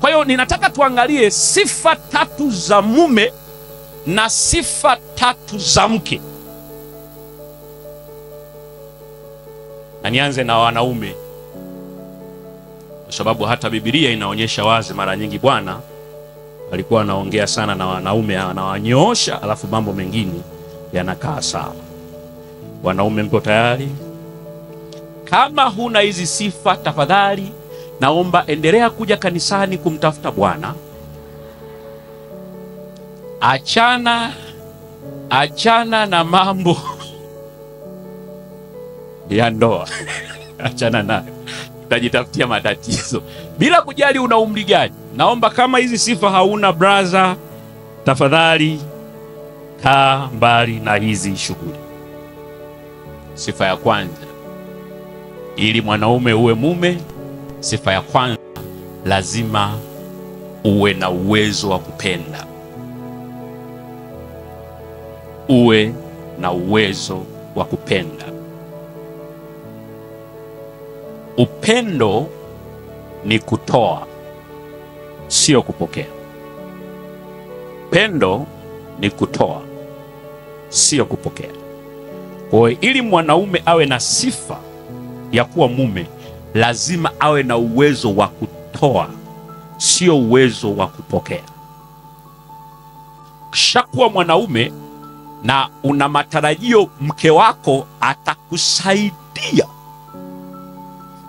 Kwa hiyo ninataka tuangalie sifa 3 za mume na sifa 3 za mke. Na nianze na wanaume, kwa sababu hata Biblia inaonyesha wazi mara nyingi Bwana alikuwa anaongea sana na wanaume, anawanyoosha, alafu mambo mengine yanakaa sawa. Wanaume, mko tayari? Kama huna hizi sifa, tafadhali naomba endelea kuja kanisani kumtafuta Bwana. Achana na mambo ya ndoa. Achana nayo, utajitafutia matatizo bila kujali una umri gani. Naomba kama hizi sifa hauna, brother, tafadhali kaa mbali na hizi shughuli. Sifa ya kwanza, ili mwanaume uwe mume, sifa ya kwanza, lazima uwe na uwezo wa kupenda. Uwe na uwezo wa kupenda. Upendo ni kutoa, sio kupokea. Pendo ni kutoa, sio kupokea. Kwa hiyo ili mwanaume awe na sifa ya kuwa mume, lazima awe na uwezo wa kutoa, sio uwezo wa kupokea. Kishakuwa mwanaume na una matarajio mke wako atakusaidia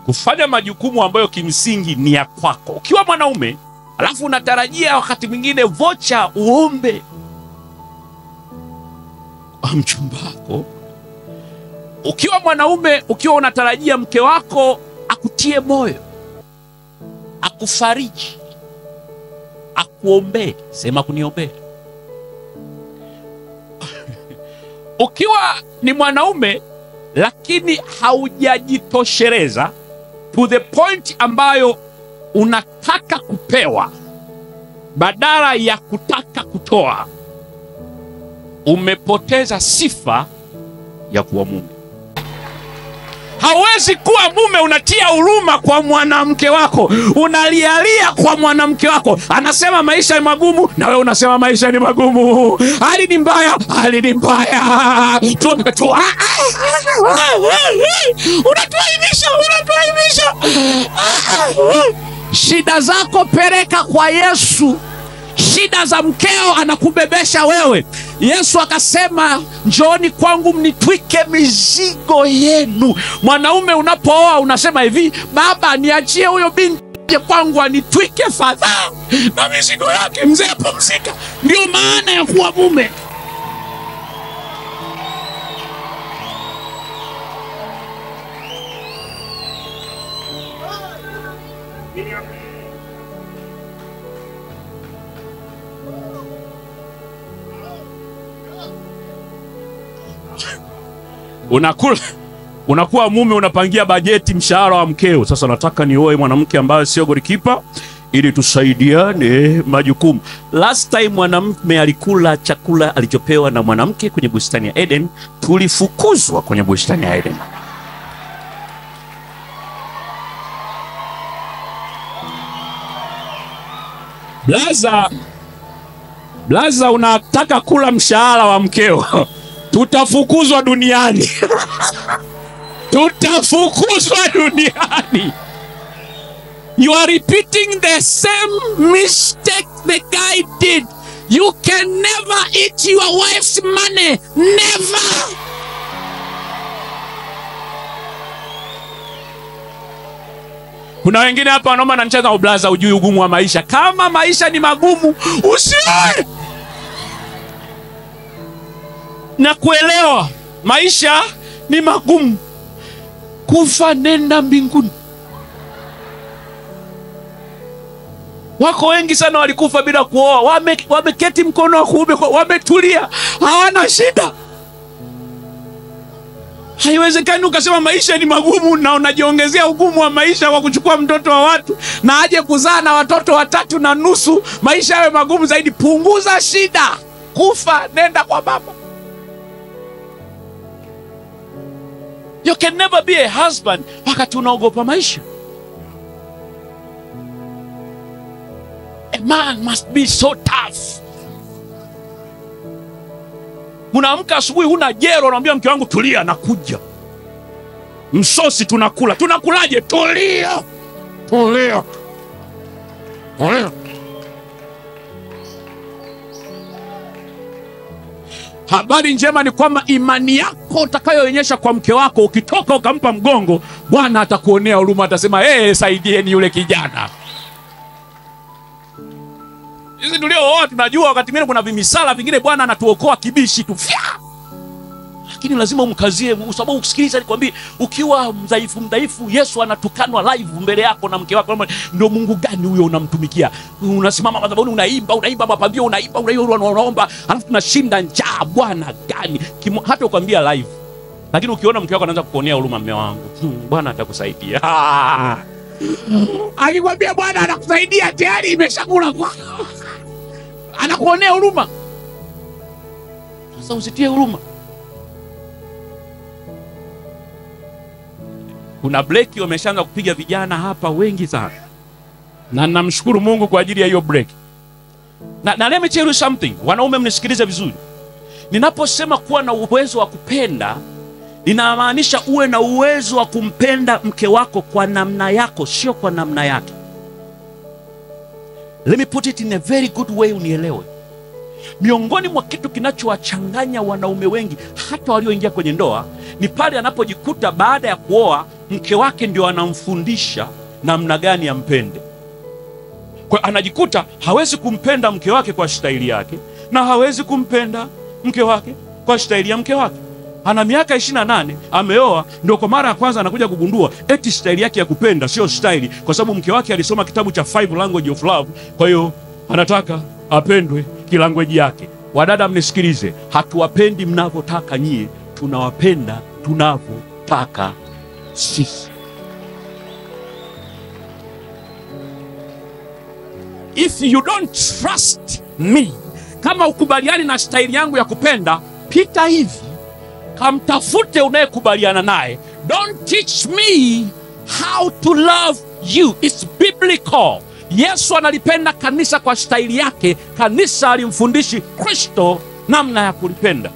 kufanya majukumu ambayo kimsingi ni ya kwako. Ukiwa mwanaume alafu unatarajia wakati mwingine vocha uombe kwa mchumba wako. Ukiwa mwanaume, ukiwa unatarajia mke wako akutie moyo, akufariji, akuombee, sema kuniombea. Ukiwa ni mwanaume lakini haujajitosheleza to the point ambayo unataka kupewa badala ya kutaka kutoa, umepoteza sifa ya kuwa mume. Hawezi kuwa mume unatia huruma kwa mwanamke wako, unalialia kwa mwanamke wako, anasema maisha ni magumu, na wewe unasema maisha ni magumu, hali ni mbaya, hali ni mbaya. Unatuaimisha. Shida zako peleka kwa Yesu. Shida za mkeo anakubebesha wewe. Yesu akasema, njooni kwangu mnitwike mizigo yenu. Mwanaume unapooa unasema hivi, baba niachie huyo binti kwangu anitwike fadhaa na mizigo yake, mzee pumzika. Ndio maana ya kuwa mume. Unakuwa mume, unapangia bajeti mshahara wa mkeo. Sasa nataka nioe mwanamke ambaye sio golikipa ili tusaidiane majukumu. Last time mwanamume alikula chakula alichopewa na mwanamke kwenye bustani ya Eden, tulifukuzwa kwenye bustani ya Eden. Blaza, unataka kula mshahara wa mkeo, tutafukuzwa duniani. Tutafukuzwa duniani. You are repeating the same mistake the guy did. You can never eat your wife's money. Never. Kuna wengine hapa wanaomba na ncheza ublaza, ujui ugumu wa maisha. Kama maisha ni magumu, usioe. Na kuelewa maisha ni magumu, kufa nenda mbinguni. Wako wengi sana walikufa bila kuoa, wameketi mkono wa kuume, wametulia, hawana shida. Haiwezekani ukasema maisha ni magumu na unajiongezea ugumu wa maisha kwa kuchukua mtoto wa watu na aje kuzaa na watoto 3.5, maisha yawe magumu zaidi. Punguza shida, kufa nenda kwa baba. You can never be a husband wakati unaogopa maisha. man must be so tough. Unaamka asubuhi huna jero, unaambia mke wangu tulia, nakuja. Msosi tunakula. Tunakulaje? Tulia. Tulia. Tulia. Habari njema ni kwamba imani yako utakayoonyesha kwa mke wako, ukitoka ukampa mgongo, Bwana atakuonea huruma, atasema saidieni yule kijana. Hizi tulio tunajua wakati mwingine kuna vimisala vingine Bwana anatuokoa kibishi tu. Lakini lazima umkazie, sababu ukisikiliza nikwambie, ukiwa mdhaifu Yesu anatukanwa live mbele yako na mke wako, ndio Mungu gani huyo unamtumikia? Unasimama madhabahuni unaimba mapambio, unaomba, alafu tunashinda njaa. Bwana gani? Hata ukwambia live. Lakini ukiona mke wako anaanza kukuonea huruma, mume wangu, Bwana atakusaidia. Akikwambia Bwana anakusaidia, tayari imeshakula kwako. Anakuonea huruma. Sasa usitie huruma. Kuna break wameshaanza kupiga vijana hapa wengi sana. Na namshukuru Mungu kwa ajili ya hiyo break. Na let me tell you something. Wanaume mnisikilize vizuri. Ninaposema kuwa na uwezo wa kupenda, ninamaanisha uwe na uwezo wa kumpenda mke wako kwa namna yako, sio kwa namna yake. Let me put it in a very good way unielewe. Miongoni mwa kitu kinachowachanganya wanaume wengi hata walioingia kwenye ndoa ni pale anapojikuta baada ya kuoa mke wake ndio anamfundisha namna gani ampende. Kwa anajikuta hawezi kumpenda mke wake kwa staili yake na hawezi kumpenda mke wake kwa staili ya mke wake. Ana miaka 28 ameoa, ndio kwa mara ya kwanza anakuja kugundua eti staili yake ya kupenda sio staili, kwa sababu mke wake alisoma kitabu cha 5 language of love. Kwa hiyo anataka apendwe kilanguage yake. Wadada mnisikilize, hatuwapendi mnavyotaka nyie, tunawapenda tunavyotaka sisi. If you don't trust me, kama ukubaliani na staili yangu ya kupenda, pita hivi, kamtafute unayekubaliana naye. Don't teach me how to love you. It's biblical. Yesu analipenda kanisa kwa staili yake. Kanisa alimfundishi Kristo namna ya kulipenda.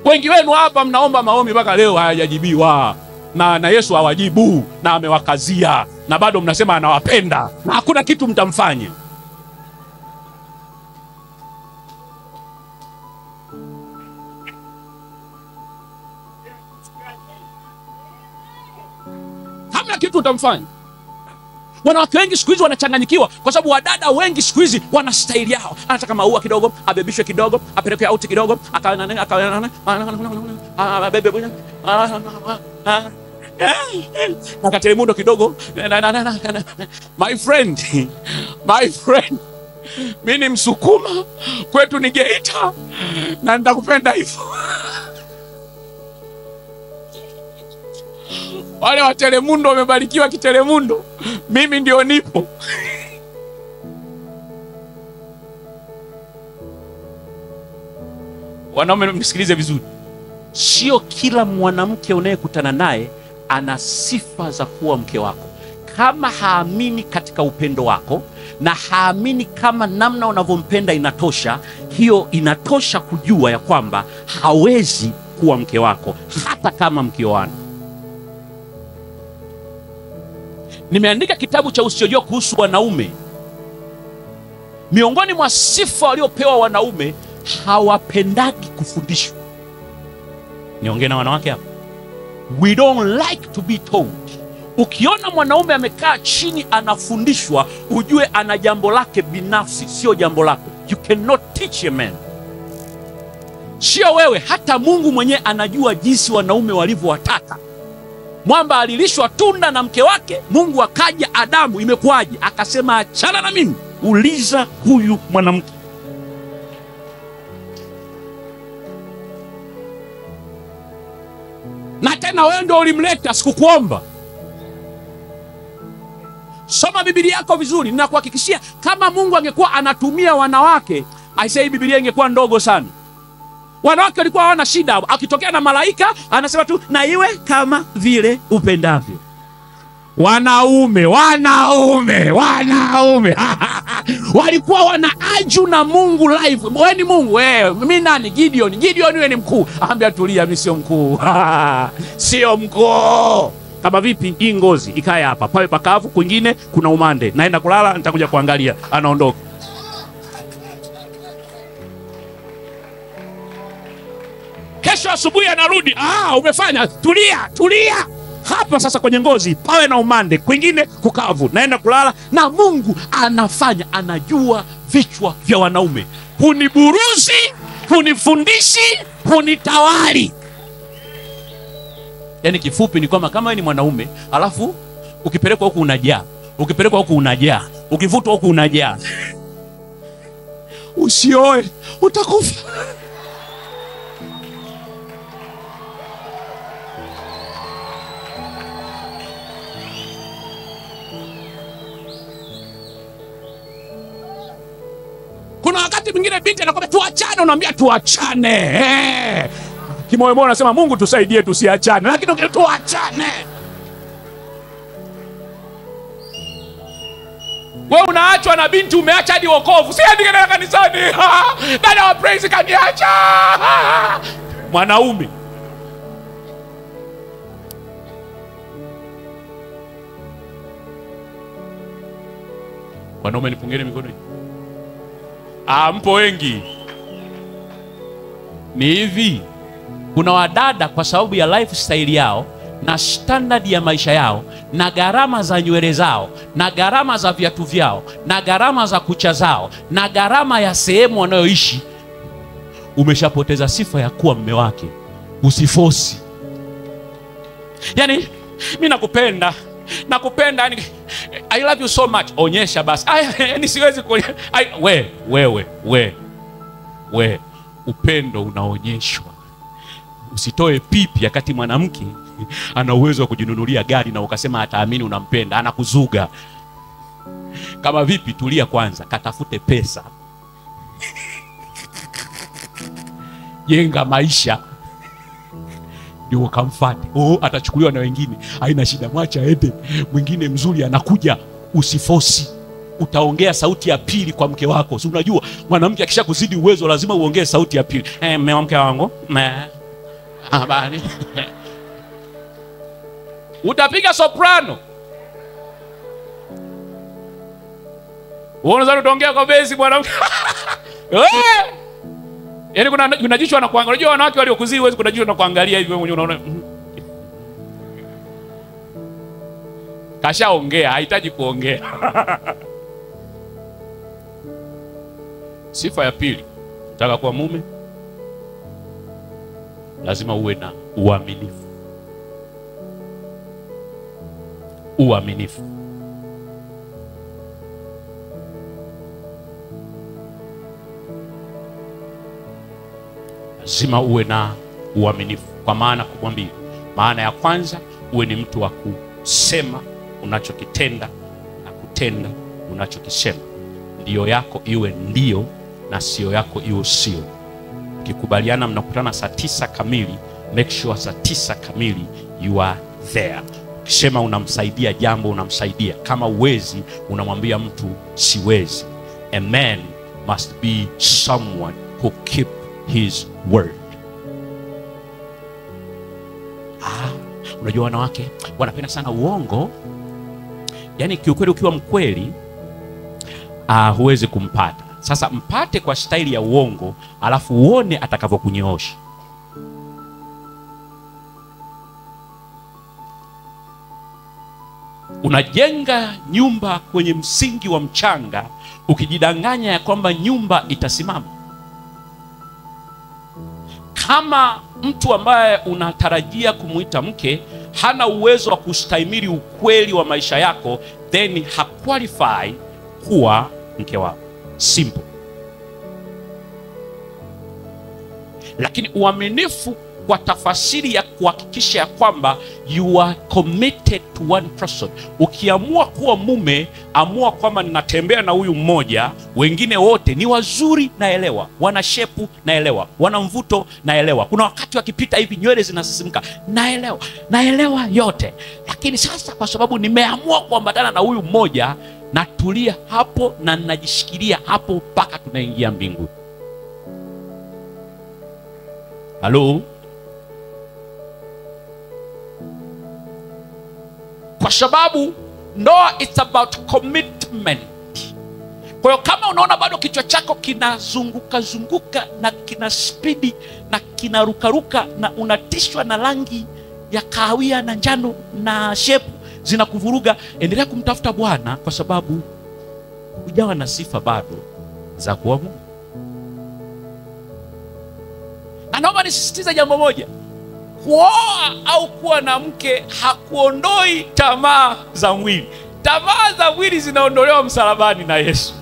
Wengi wenu hapa mnaomba maombi mpaka leo hayajajibiwa. Na Yesu hawajibu na amewakazia, na bado mnasema anawapenda na hakuna kitu mtamfanya. Hamna kitu utamfanya. Wanawake wengi siku hizi wanachanganyikiwa kwa sababu wadada wengi siku hizi wana staili yao. Anataka maua kidogo, abebishwe kidogo, apelekwe out kidogo, akatelemundo kidogo. My friend, mimi ni Msukuma, kwetu ni Geita, na nitakupenda hivyo. Wale wa Telemundo wamebarikiwa kitelemundo, mimi ndio nipo. Wanaume mnisikilize vizuri. Sio kila mwanamke unayekutana naye ana sifa za kuwa mke wako. Kama haamini katika upendo wako na haamini kama namna unavyompenda inatosha, hiyo inatosha kujua ya kwamba hawezi kuwa mke wako hata kama mkioana. Nimeandika kitabu cha Usiojua kuhusu wanaume. Miongoni mwa sifa waliopewa wanaume, hawapendagi kufundishwa. Niongee na wanawake hapa. We don't like to be told. Ukiona mwanaume amekaa chini anafundishwa, ujue ana jambo lake binafsi, sio jambo lako. You cannot teach a man. Sio wewe, hata Mungu mwenyewe anajua jinsi wanaume walivyowataka. Mwamba alilishwa tunda na mke wake, Mungu akaja Adamu, imekuwaje? Akasema achana na mimi, uliza huyu mwanamke. Na tena wewe ndio ulimleta, sikukuomba. Soma Biblia yako vizuri, ninakuhakikishia kama Mungu angekuwa anatumia wanawake, aisee Biblia ingekuwa ndogo sana. Wanawake walikuwa hawana shida. Akitokea na malaika anasema tu na iwe kama vile upendavyo. Wanaume walikuwa wanaaju na Mungu live. Wewe ni Mungu, mimi nani? Gideon wewe ni mkuu. Ambia tulia, mimi sio mkuu. Sio mkuu. Kama vipi hii ngozi ikae hapa, pawe pakavu, kwingine kuna umande. Naenda kulala, nitakuja kuangalia. Anaondoka. Kesho asubuhi anarudi. Umefanya. Tulia. Hapa sasa kwenye ngozi pawe na umande, kwingine kukavu. Naenda kulala. Na Mungu anafanya, anajua vichwa vya wanaume. Huniburuzi, hunifundishi, hunitawali. Yaani kifupi ni kwamba kama ni mwanaume, alafu ukipelekwa huku unajaa, ukipelekwa huku unajaa, ukivutwa huku unajaa. Usioe, utakufa. Kuna wakati mwingine binti anakwambia tuachane, unaambia tuachane. Kimoyo moyo unasema Mungu tusaidie tusiachane, lakini tuachane. Wewe unaachwa na binti, umeacha hadi wokovu. Siendi tena kanisani. Dada wa praise kaniacha. Mwanaume. Wanaume nipungeni mikono. Mpo wengi. Ni hivi, kuna wadada kwa sababu ya lifestyle yao na standard ya maisha yao na gharama za nywele zao na gharama za viatu vyao na gharama za kucha zao na gharama ya sehemu wanayoishi, umeshapoteza sifa ya kuwa mume wake. Usifosi. Yaani mimi nakupenda, yani I love you so much. Onyesha basi. Yaani siwezi kuonyesha. We upendo unaonyeshwa. Usitoe pipi wakati mwanamke ana uwezo wa kujinunulia gari na ukasema ataamini unampenda. Anakuzuga. Kama vipi? Tulia kwanza, katafute pesa. Jenga maisha, ndio kamfuate. Atachukuliwa na wengine, haina shida, mwacha aende. Mwingine mzuri anakuja. Usifosi. Utaongea sauti ya pili kwa mke wako. Si unajua mwanamke akisha kuzidi uwezo lazima uongee sauti ya pili. Mume mke wangu. Habari. Utapiga soprano. Unaweza kuongea kwa bezi mwanamke. Yaani kuna jicho anakuangalia. Unajua wanawake waliokuzidi uwezo, kuna jicho anakuangalia hivi, wewe mwenyewe unaona. Kashaongea, hahitaji kuongea. Sifa ya pili, unataka kuwa mume, lazima uwe na uaminifu. Uaminifu. Lazima uwe na uaminifu. Kwa maana kukwambia, maana ya kwanza, uwe ni mtu wa kusema unachokitenda na kutenda unachokisema. Ndio yako iwe ndio na sio yako iwe sio. Ukikubaliana mnakutana saa 9 kamili, make sure saa 9 kamili you are there. Ukisema unamsaidia jambo, unamsaidia. Kama uwezi, unamwambia mtu siwezi. A man must be someone who keep his word. Unajua wanawake wanapenda sana uongo. Yaani kiukweli ukiwa mkweli huwezi kumpata. Sasa mpate kwa staili ya uongo, alafu uone atakavyokunyoosha. Unajenga nyumba kwenye msingi wa mchanga, ukijidanganya ya kwamba nyumba itasimama. Kama mtu ambaye unatarajia kumuita mke hana uwezo wa kustahimili ukweli wa maisha yako, then haqualify kuwa mke wako. Simple. Lakini uaminifu kwa tafasiri ya kuhakikisha ya kwamba you are committed to one person. Ukiamua kuwa mume, amua kwamba ninatembea na huyu mmoja, wengine wote ni wazuri naelewa, wana shepu naelewa, wana mvuto naelewa, kuna wakati wakipita hivi nywele zinasisimka naelewa yote, lakini sasa kwa sababu nimeamua kuambatana na huyu mmoja, natulia hapo na ninajishikilia hapo mpaka tunaingia mbinguni. Halo? Kwa sababu ndoa it's about commitment. Kwa hiyo kama unaona bado kichwa chako kinazunguka na kina spidi na kinarukaruka na unatishwa na rangi ya kahawia na njano na shepu zinakuvuruga, endelea kumtafuta Bwana, kwa sababu hujawa na sifa bado za kuwa mume. Na naomba nisisitize jambo moja: kuoa au kuwa na mke hakuondoi tamaa za mwili. Tamaa za mwili zinaondolewa msalabani na Yesu.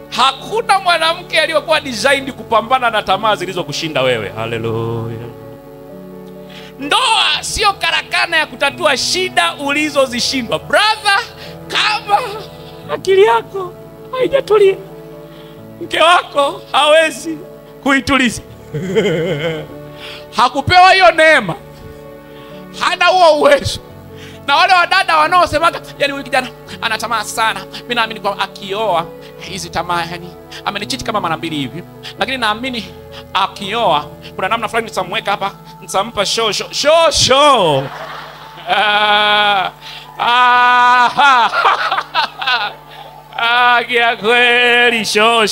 Hakuna mwanamke aliyokuwa designed kupambana na tamaa zilizokushinda wewe. Haleluya. Ndoa sio karakana ya kutatua shida ulizozishindwa. Brother, kama akili yako haijatulia, mke wako hawezi kuituliza. Hakupewa hiyo neema, hana huo uwezo. Na wale wadada wanaosemaga yani huyu kijana ana tamaa sana, mimi naamini kwa akioa hizi tamaa, yani amenichiti kama mara 2 hivi, lakini naamini akioa kuna namna fulani nitamweka hapa, nitampa show. Kia kweli show.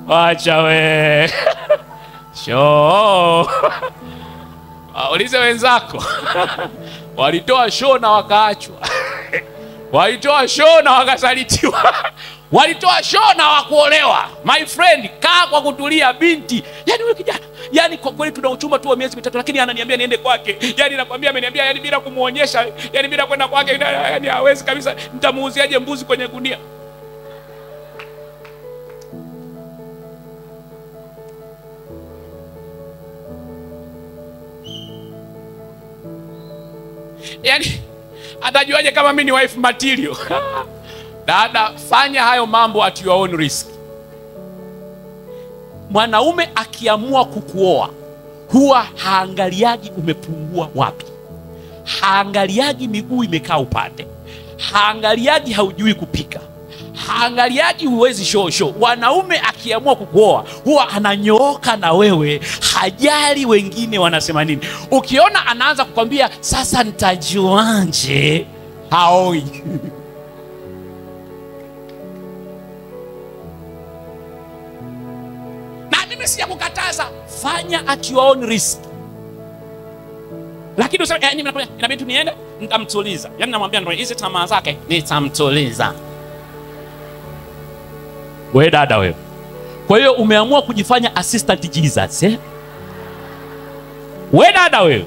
Wacha we show. Ulize wenzako. Walitoa show na wakaachwa. Walitoa show na wakasalitiwa. Walitoa show na wakuolewa. My friend, kaa kwa kutulia binti. Yani huyu kijana, yani kwa kweli tuna uchumba tu wa miezi 3, lakini ananiambia niende kwake. Yani nakwambia ameniambia yani bila kumuonyesha, yani bila kwenda kwake, yani hawezi kabisa. Nitamuuziaje mbuzi kwenye gunia? Yani atajuaje kama mimi ni wife material? Dada, fanya hayo mambo at your own risk. Mwanaume akiamua kukuoa, huwa haangaliagi umepungua wapi, haangaliagi miguu imekaa upande, haangaliagi haujui kupika, haangaliagi huwezi show. Wanaume akiamua kukuoa, huwa ananyooka na wewe, hajali wengine wanasema nini. Ukiona anaanza kukwambia sasa nitajuanje, haoi. Na mimi sija kukataza, fanya at your own risk. Lakini useme yani inabidi tu niende, nitamtuliza. Yani namwambia ndio hizi tamaa zake nitamtuliza. Wewe dada wewe. Kwa hiyo umeamua kujifanya assistant Jesus, eh? Wewe dada wewe.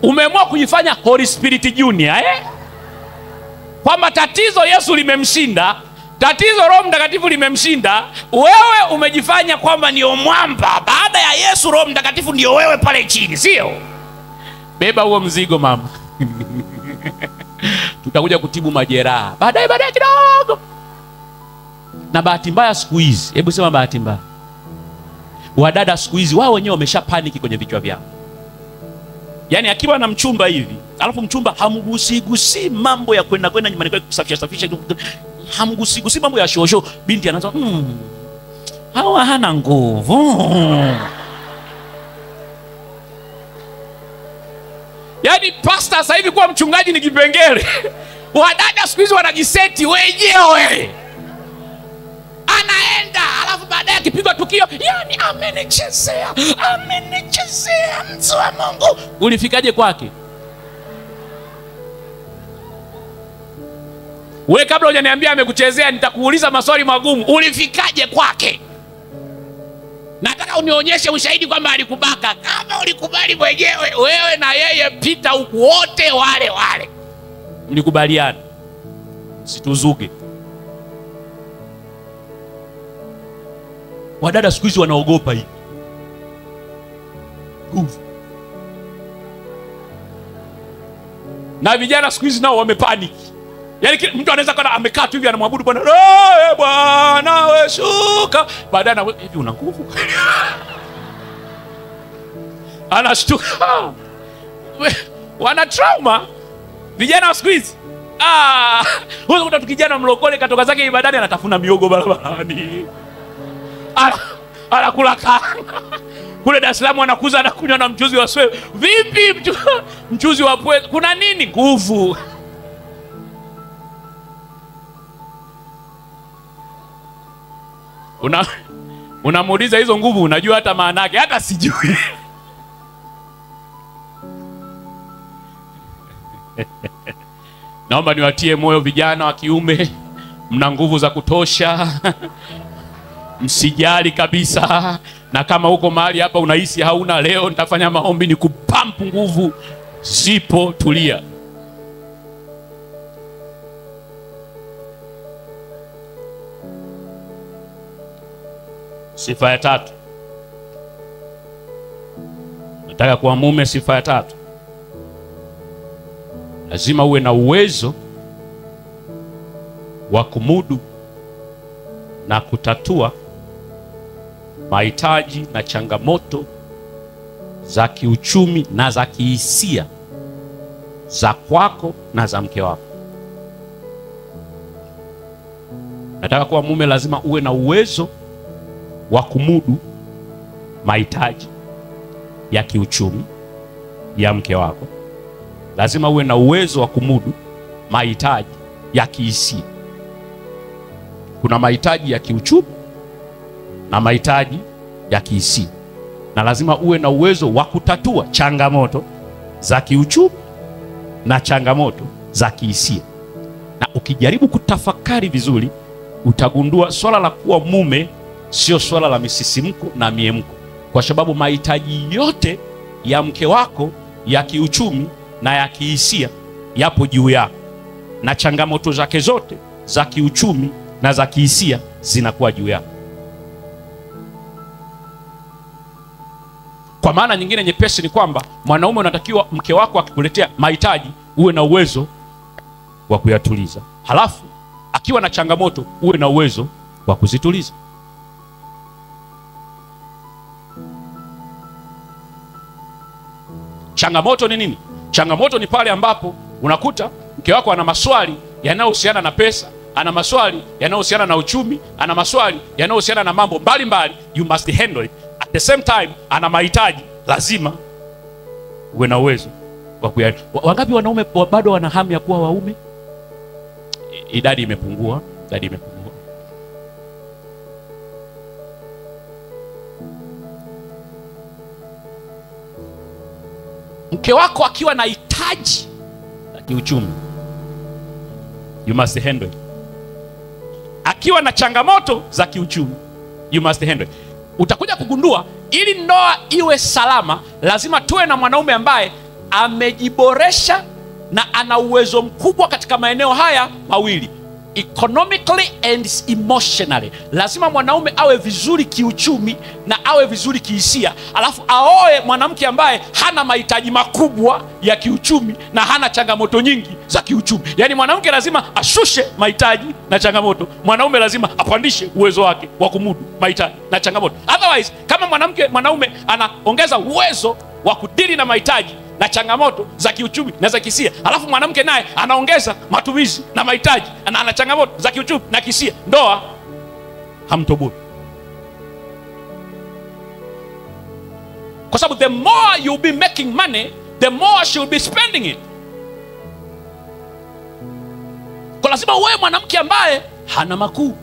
Umeamua kujifanya Holy Spirit Junior, eh? Kwamba tatizo Yesu limemshinda, tatizo Roho Mtakatifu limemshinda, wewe umejifanya kwamba ndio mwamba. Baada ya Yesu, Roho Mtakatifu ndio wewe pale chini, sio? Beba huo mzigo mama. Tutakuja kutibu majeraha baadaye kidogo. Na bahati mbaya siku hizi, hebu sema bahati mbaya, wadada siku hizi wao wenyewe wamesha paniki kwenye vichwa vyao. Yani akiwa na mchumba hivi, alafu mchumba hamgusi mambo ya kwenda nyumbani kwa kusafisha, hamgusi mambo ya shosho, binti anaanza hawa hana nguvu. Yani pastor sasa hivi kuwa mchungaji ni kipengele. Wadada siku hizi wanajiseti wenyewe. Anaenda, alafu baadaye akipigwa tukio, yani amenichezea mtu wa Mungu. Ulifikaje kwake? Wewe kabla hujaniambia amekuchezea, nitakuuliza maswali magumu. Ulifikaje kwake? Nataka unionyeshe ushahidi kwamba alikubaka. Kama ulikubali mwenyewe, wewe na yeye pita huku wote wale. Mlikubaliana. Situzuge. Wadada siku hizi wanaogopa hii nguvu. Na vijana siku hizi nao wamepaniki. Yaani mtu anaweza kana amekaa tu hivi anamwabudu Bwana, Bwana wewe shuka, baadaye hivi una nguvu. Anashtuka. Wana trauma vijana siku hizi. Wewe kuna kijana mlokole katoka zake ibadani anatafuna miogo barabarani. Anakula kanga. Kule Dar es Salaam anakuza anakunywa na mchuzi wa swewe. Vipi mchuzi wa pweza? Kuna nini? Nguvu. Unamuuliza hizo nguvu unajua hata maana yake? Hata sijui. Naomba niwatie moyo vijana wa kiume, mna nguvu za kutosha. Msijali kabisa. Na kama uko mahali hapa unahisi hauna, leo nitafanya maombi ni kupampu nguvu. Zipo, tulia. Sifa ya tatu. Nataka kuwa mume, sifa ya tatu. Lazima uwe na uwezo wa kumudu na kutatua mahitaji na changamoto za kiuchumi na za kihisia za kwako na za mke wako. Nataka kuwa mume, lazima uwe na uwezo wa kumudu mahitaji ya kiuchumi ya mke wako. Lazima uwe na uwezo wa kumudu mahitaji ya kihisia. Kuna mahitaji ya kiuchumi na mahitaji ya kihisia, na lazima uwe na uwezo wa kutatua changamoto za kiuchumi na changamoto za kihisia. Na ukijaribu kutafakari vizuri, utagundua swala la kuwa mume sio swala la misisimko na miemko, kwa sababu mahitaji yote ya mke wako ya kiuchumi na ya kihisia yapo juu yako, na changamoto zake zote za kiuchumi na za kihisia zinakuwa juu yako. Kwa maana nyingine nyepesi ni kwamba mwanaume unatakiwa mke wako akikuletea mahitaji uwe na uwezo wa kuyatuliza, halafu akiwa na changamoto uwe na uwezo wa kuzituliza. Changamoto ni nini? Changamoto ni pale ambapo unakuta mke wako ana maswali yanayohusiana na pesa, ana maswali yanayohusiana na uchumi, ana maswali yanayohusiana na mambo mbalimbali. You must handle it. At the same time ana mahitaji, lazima uwe na uwezo wa kuyani. Wangapi wanaume bado wana hamu ya kuwa waume? Idadi imepungua, idadi imepungua. Mke wako akiwa na hitaji la kiuchumi, you must handle it. Akiwa na changamoto za kiuchumi, you must handle it. Utakuja kugundua ili ndoa iwe salama, lazima tuwe na mwanaume ambaye amejiboresha na ana uwezo mkubwa katika maeneo haya mawili, economically and emotionally. Lazima mwanaume awe vizuri kiuchumi na awe vizuri kihisia, alafu aoe mwanamke ambaye hana mahitaji makubwa ya kiuchumi na hana changamoto nyingi za kiuchumi. Yaani mwanamke lazima ashushe mahitaji na changamoto, mwanaume lazima apandishe uwezo wake wa kumudu mahitaji na changamoto. Otherwise, kama mwanaume anaongeza uwezo wa kudili na mahitaji na changamoto za kiuchumi na za kihisia, alafu mwanamke naye anaongeza matumizi na mahitaji na ana changamoto za kiuchumi na kihisia, ndoa hamtoboi. Kwa sababu the more you'll be making money, the more she'll be spending it. Kwa lazima uwe mwanamke ambaye hana makuu.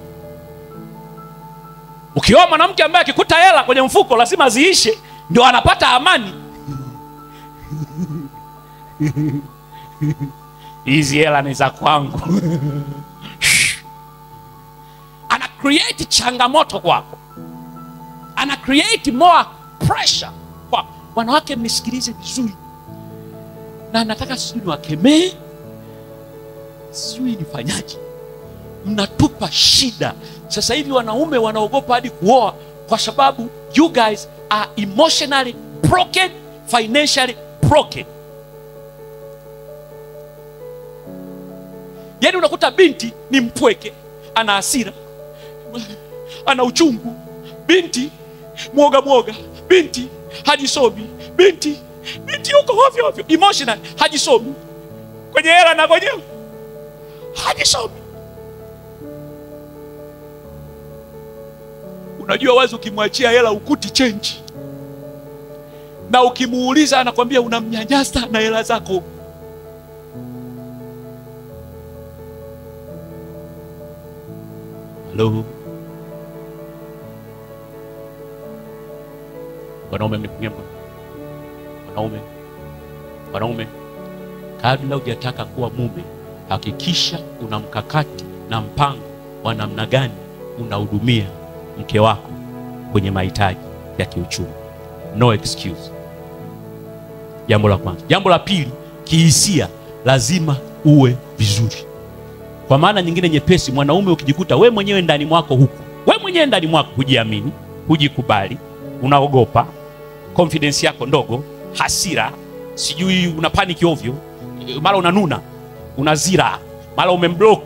Ukioa mwanamke ambaye akikuta hela kwenye mfuko lazima ziishe ndio anapata amani, hizi hela ni za kwangu, ana create changamoto kwako, ana create more pressure kwako. Wanawake mnisikilize vizuri, na nataka sijui niwakemee, sijui nifanyaje. Mnatupa shida. Sasa hivi wanaume wanaogopa hadi kuoa kwa sababu you guys are emotionally broken, financially broken. Yaani unakuta binti ni mpweke, ana hasira, ana uchungu, binti mwoga, binti hajisomi, binti yuko ovyo ovyo, emotional, hajisomi, kwenye hela na kwenye hajisomi. Unajua wazi ukimwachia hela ukuti change, na ukimuuliza anakwambia unamnyanyasa na hela zako. Hello. Wanaume mnipungie mkono. Wanaume, kabla hujataka kuwa mume, hakikisha una mkakati na mpango wa namna gani unahudumia mke wako kwenye mahitaji ya kiuchumi. No excuse. Jambo la kwanza. Jambo la pili, kihisia lazima uwe vizuri. Kwa maana nyingine nyepesi, mwanaume ukijikuta we mwenyewe ndani mwako hujiamini, hujikubali, unaogopa, confidence yako ndogo, hasira, sijui una panic ovyo, mara unanuna, unazira, mara umemblock.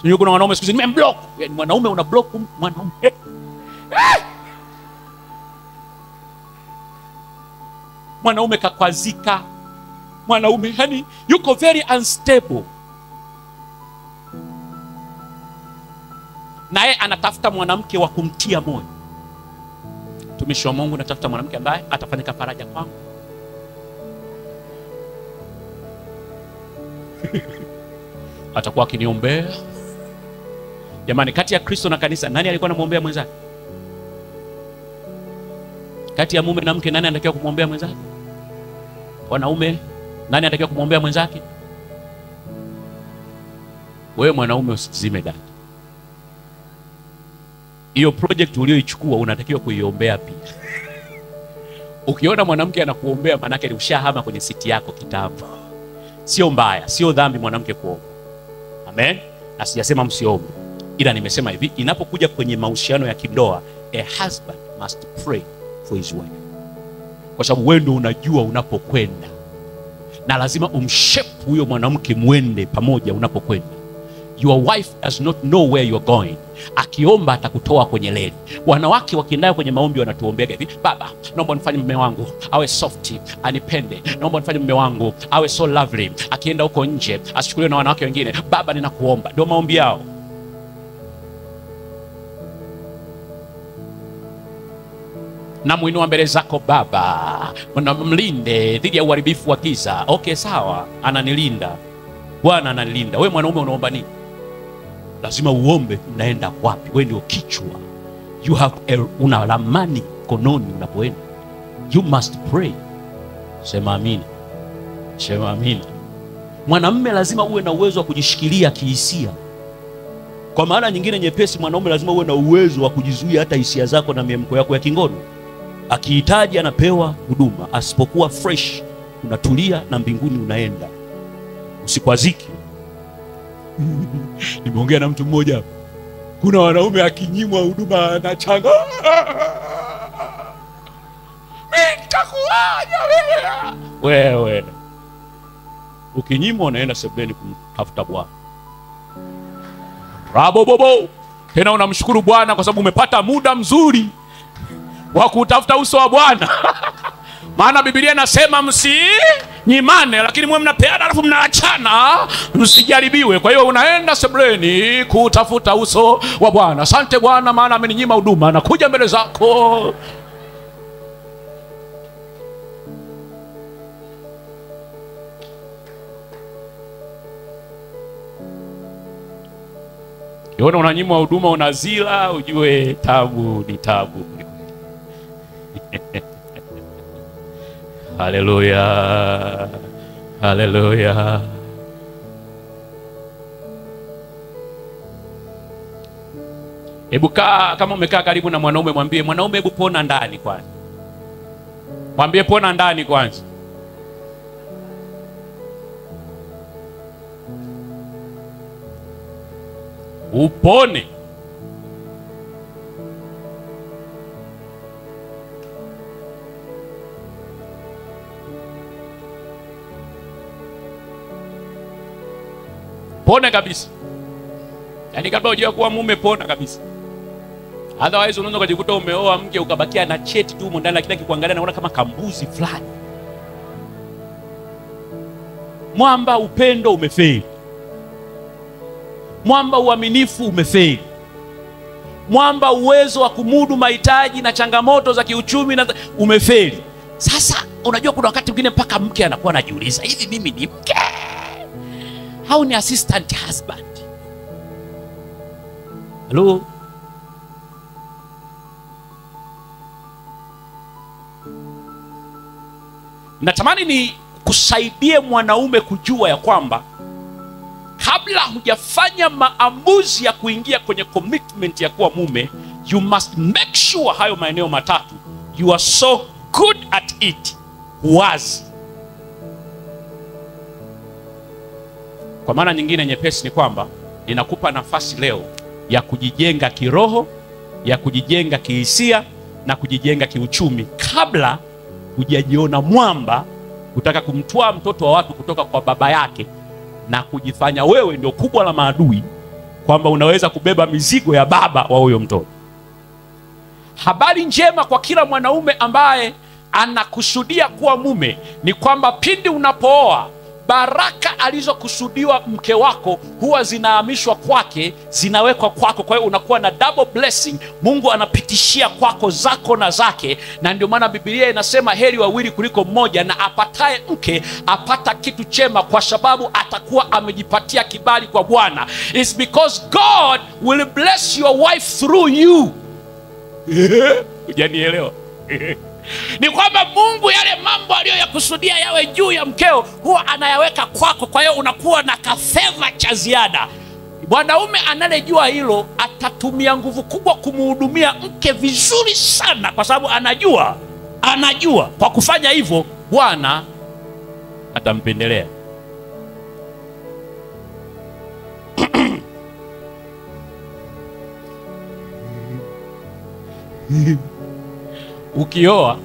Sio kuna wanaume siku hizi nimemblock. Yaani mwanaume una block mwanaume. Mwanaume kakwazika. Mwanaume yani yuko very unstable. Naye anatafuta mwanamke wa kumtia moyo. Mtumishi wa Mungu, natafuta mwanamke ambaye atafanyika faraja kwangu. Atakuwa akiniombea. Jamani, kati ya Kristo na kanisa nani alikuwa anamuombea mwenzake? Kati ya mume na mke nani anatakiwa kumuombea mwenzake? Wanaume nani anatakiwa kumuombea mwenzake? Wewe mwanaume usizime dada. Hiyo project ulioichukua unatakiwa kuiombea pia. Ukiona mwanamke anakuombea, maana yake ushahama kwenye siti yako kitambo. Sio mbaya, sio dhambi mwanamke kuomba. Amen. Na sijasema msiombe. Ila nimesema hivi, inapokuja kwenye mahusiano ya kindoa, a husband must pray for his wife. Kwa sababu wewe ndio unajua unapokwenda. Na lazima umshape huyo mwanamke muende pamoja unapokwenda. Your wife does not know where you are going. Akiomba atakutoa kwenye leli. Wanawake wakienda kwenye maombi wanatuombea hivi, baba, naomba nifanye mume wangu awe soft, anipende. Naomba nifanye mume wangu awe so lovely. Akienda huko nje asichukuliwe na wanawake wengine. Baba, ninakuomba. Ndio maombi yao. Na muinua mbele zako Baba, mlinde dhidi ya uharibifu wa giza. Okay, sawa, ananilinda. Bwana ananilinda. Wewe mwanaume unaomba nini? Lazima uombe unaenda wapi. Wewe ndio kichwa. You have una ramani kononi unapoenda. You must pray. Sema amina. Sema amina. Mwanamume lazima uwe na uwezo wa kujishikilia kihisia. Kwa maana nyingine nyepesi, mwanaume lazima uwe na uwezo wa kujizuia hata hisia zako na miemko yako ya kingono. Akihitaji anapewa huduma, asipokuwa fresh unatulia na mbinguni unaenda. Usikwaziki. Nimeongea na mtu mmoja hapa. Kuna wanaume akinyimwa huduma anachanga. Nitakuaje wewe? Ukinyimwa unaenda sebuleni kumtafuta Bwana. Rabobobo. Tena unamshukuru Bwana kwa sababu umepata muda mzuri wa kutafuta uso wa Bwana. Maana Biblia inasema msinyimane, lakini mwe mnapeana alafu mnaachana, msijaribiwe. Kwa hiyo unaenda sebuleni kutafuta uso wa Bwana. Asante Bwana maana ameninyima huduma, na kuja mbele zako. Ukiona unanyimwa huduma unazila, ujue tabu ni tabu. Haleluya. Haleluya. Hebu kaa, kama umekaa karibu na mwanaume mwambie, mwanaume hebu pona ndani kwanza. Mwambie pona ndani kwanza. Upone. Pona kabisa. Yaani kabla hujua kuwa mume, pona kabisa. Otherwise unaweza kujikuta umeoa mke ukabakia na cheti tu ndani, lakini akikuangalia naona kama kambuzi fulani. Mwamba upendo umefeli. Mwamba uaminifu umefeli. Mwamba uwezo wa kumudu mahitaji na changamoto za kiuchumi na umefeli. Sasa unajua kuna wakati mwingine mpaka mke anakuwa anajiuliza, hivi mimi ni mke au ni assistant husband? Hello? Natamani ni kusaidie mwanaume kujua ya kwamba kabla hujafanya maamuzi ya kuingia kwenye commitment ya kuwa mume, you must make sure hayo maeneo matatu you are so good at it. Wazi. Kwa maana nyingine nyepesi ni kwamba inakupa nafasi leo ya kujijenga kiroho, ya kujijenga kihisia na kujijenga kiuchumi kabla hujajiona mwamba kutaka kumtoa mtoto wa watu kutoka kwa baba yake na kujifanya wewe ndio kubwa la maadui, kwamba unaweza kubeba mizigo ya baba wa huyo mtoto. Habari njema kwa kila mwanaume ambaye anakusudia kuwa mume ni kwamba pindi unapooa, baraka alizokusudiwa mke wako huwa zinahamishwa kwake, zinawekwa kwako. Kwa hiyo unakuwa na double blessing. Mungu anapitishia kwako zako na zake, na ndio maana Biblia inasema heri wawili kuliko mmoja, na apataye mke apata kitu chema, kwa sababu atakuwa amejipatia kibali kwa Bwana. It's because God will bless your wife through you. Hujanielewa? Ni kwamba Mungu yale mambo aliyoyakusudia yawe juu ya mkeo huwa anayaweka kwako. Kwa hiyo unakuwa na kafeva cha ziada. Mwanaume analejua hilo atatumia nguvu kubwa kumhudumia mke vizuri sana, kwa sababu anajua kwa kufanya hivyo Bwana atampendelea. Ukioa,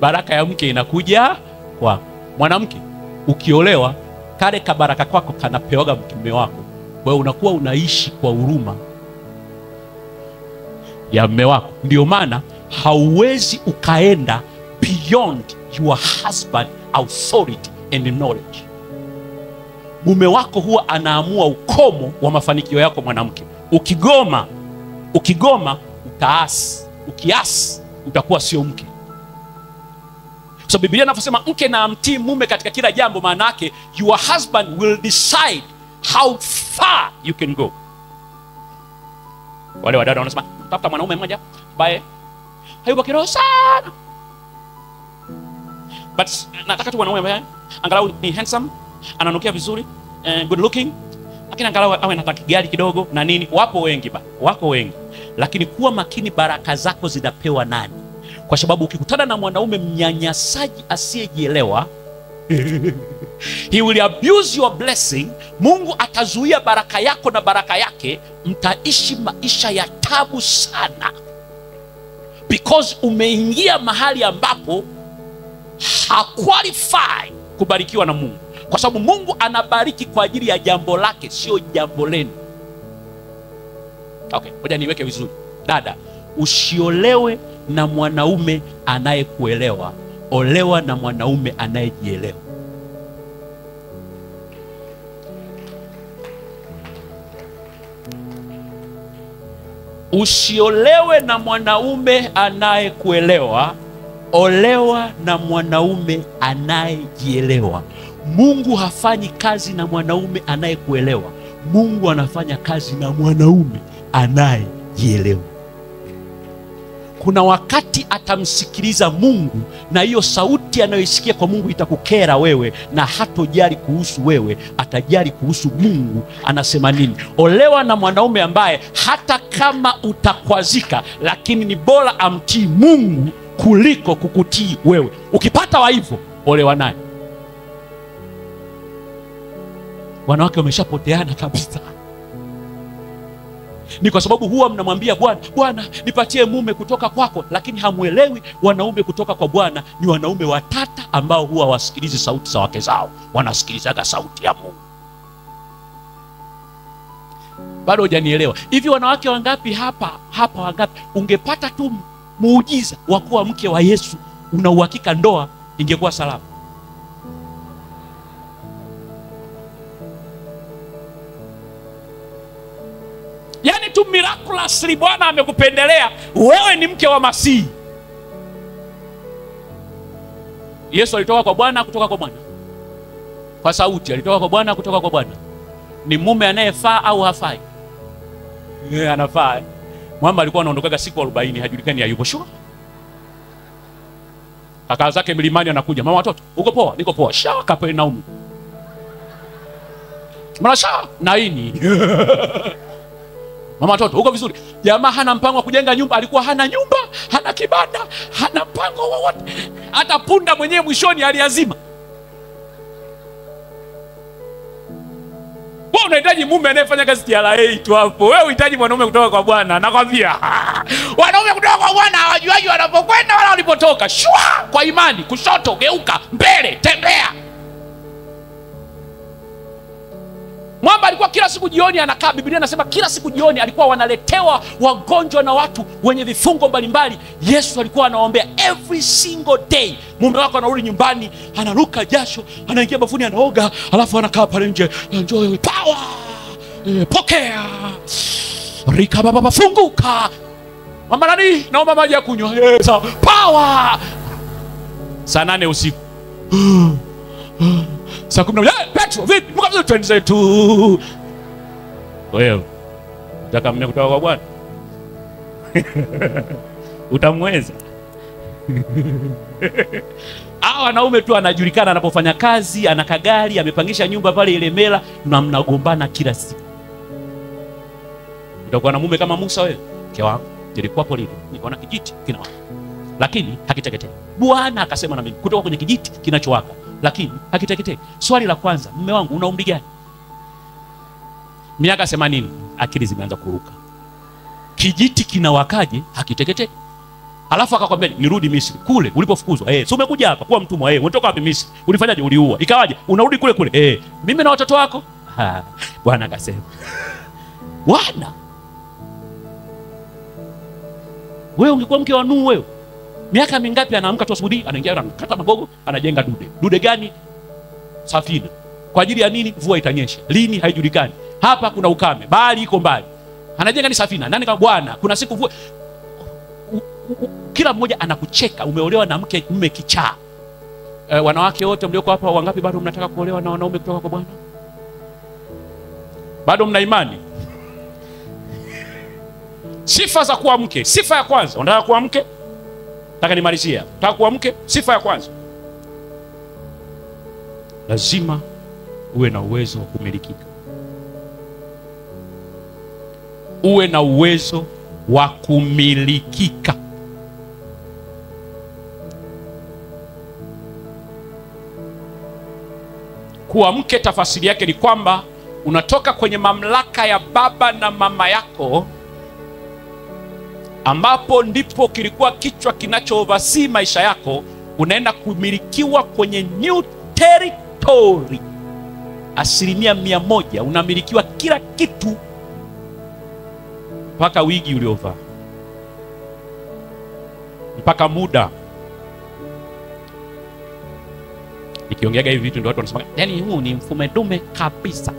baraka ya mke inakuja kwa mwanamke. Ukiolewa, kale kabaraka kwako kanapewaga mke wako. Wewe unakuwa unaishi kwa huruma ya mume wako. Ndio maana hauwezi ukaenda beyond your husband authority and knowledge. Mume wako huwa anaamua ukomo wa mafanikio yako mwanamke. Ukigoma utaasi. Ukiasi utakuwa sio mke. So Biblia inasema mke na amtii mume katika kila jambo, maana yake your husband will decide how far you can go. Wale wadada wanasema tafuta mwanaume mmoja ambaye hayupo kiroho sana, but nataka tu mwanaume ambaye angalau ni handsome, ananukia vizuri, good looking, lakini angalau awe na gari kidogo na nini. Wako wengi. Lakini kuwa makini, baraka zako zinapewa nani? Kwa sababu ukikutana na mwanaume mnyanyasaji asiyejielewa, he will abuse your blessing. Mungu atazuia baraka yako na baraka yake, mtaishi maisha ya tabu sana, because umeingia mahali ambapo haqualify kubarikiwa na Mungu, kwa sababu Mungu anabariki kwa ajili ya jambo lake, sio jambo lenu. Okay, ngoja niweke vizuri. Dada, usiolewe na mwanaume anayekuelewa, olewa na mwanaume anayejielewa. Usiolewe na mwanaume anayekuelewa, olewa na mwanaume anayejielewa. Mungu hafanyi kazi na mwanaume anayekuelewa. Mungu anafanya kazi na mwanaume anayejielewa. Kuna wakati atamsikiliza Mungu, na hiyo sauti anayoisikia kwa Mungu itakukera wewe, na hatojali kuhusu wewe, atajali kuhusu Mungu anasema nini. Olewa na mwanaume ambaye hata kama utakwazika, lakini ni bora amtii Mungu kuliko kukutii wewe. Ukipata wa hivyo, olewa naye. Wanawake wameshapoteana kabisa. Ni kwa sababu huwa mnamwambia Bwana nipatie mume kutoka kwako, lakini hamuelewi wanaume kutoka kwa Bwana ni wanaume watata ambao huwa wasikilizi sauti za wake zao, wanasikilizaga sauti ya Mungu. Bado hujanielewa. Hivi wanawake wangapi hapa wangapi ungepata tu muujiza wa kuwa mke wa Yesu, una uhakika ndoa ingekuwa salama? Yaani tu miraculously Bwana amekupendelea wewe ni mke wa Masihi. Yesu alitoka kwa Bwana, kutoka kwa Bwana. Kwa sauti alitoka kwa Bwana, kutoka kwa Bwana. Ni mume anayefaa au hafai? Anafaa. Mwamba alikuwa anaondokaga siku 40 hajulikani hayupo sure. Kaka zake milimani anakuja, mama watoto, uko poa? Niko poa. Sha Kapernaum. Mara sha naini. Mama watoto, uko vizuri? Jamaa hana mpango wa kujenga nyumba, alikuwa hana nyumba, hana kibanda, hana mpango wowote. Hata punda mwenyewe mwishoni aliazima. Wewe unahitaji mume anayefanya kazi TRA tu hapo. Wewe unahitaji mwanaume kutoka kwa Bwana. Nakwambia, wanaume kutoka kwa Bwana hawajuaji wanapokwenda wala walipotoka. Shwa kwa imani, kushoto geuka, mbele tembea. Mwamba alikuwa kila siku jioni anakaa, Biblia inasema kila siku jioni alikuwa wanaletewa wagonjwa na watu wenye vifungo mbalimbali. Yesu alikuwa anaombea every single day. Mume wako anarudi nyumbani, anaruka jasho, anaingia bafuni anaoga, alafu anakaa pale nje, enjoy power. Pokea. Rika baba funguka. Mama nani? Naomba maji ya kunywa. Sawa. Power. Saa 8 usiku. Saa 10 Petro, vipi? Mkabisa twende zetu. Wewe, unataka mume kutoka kwa Bwana? Utamweza? Wanaume tu anajulikana anapofanya kazi, ana kagari, amepangisha nyumba pale Ilemela, na mnagombana kila siku. Utakuwa na mume kama Musa wewe? Mke wangu, nilikuwa polini, nikaona kijiti kinawaka, lakini hakiteketei. Bwana akasema na mimi, kutoka kwenye kijiti kinachowaka lakini hakiteketei. Swali la kwanza, mume wangu una umri gani? Miaka 80. Akili zimeanza kuruka. Kijiti kinawakaje hakiteketei? Alafu akakwambia nirudi Misri kule ulipofukuzwa. So umekuja hapa kuwa mtumwa. Unatoka wapi Misri? Ulifanyaje? Uliua. Ikawaje? Unarudi kule kule. Mimi na watoto wako. Bwana akasema, Bwana, wewe ungekuwa mke wa Nuhu wewe, miaka mingapi anaamka tu asubuhi, anaingia anakata magogo, anajenga dude. Dude gani? Safina. Kwa ajili ya nini? Mvua itanyesha. Lini? Haijulikani. Hapa kuna ukame, bahari iko mbali. Anajenga ni safina. Nani? Kama Bwana. Kuna siku mvua. Kila mmoja anakucheka, umeolewa na mume kichaa. Wanawake wote mlioko hapa, wangapi bado mnataka kuolewa na wanaume kutoka kwa Bwana? Bado mna imani? Sifa za kuwa mke. Sifa ya kwanza, unataka kuwa mke? Nataka nimalizia. Unataka kuwa mke? Sifa ya kwanza, lazima uwe na uwezo wa kumilikika. Uwe na uwezo wa kumilikika. Kuwa mke tafasiri yake ni kwamba unatoka kwenye mamlaka ya baba na mama yako, ambapo ndipo kilikuwa kichwa kinacho-oversee maisha yako. Unaenda kumilikiwa kwenye new territory. 100% unamilikiwa kila kitu, mpaka wigi uliovaa, mpaka muda. Nikiongeaga hivi vitu ndio watu wanasema, yani huu ni mfumo dume kabisa.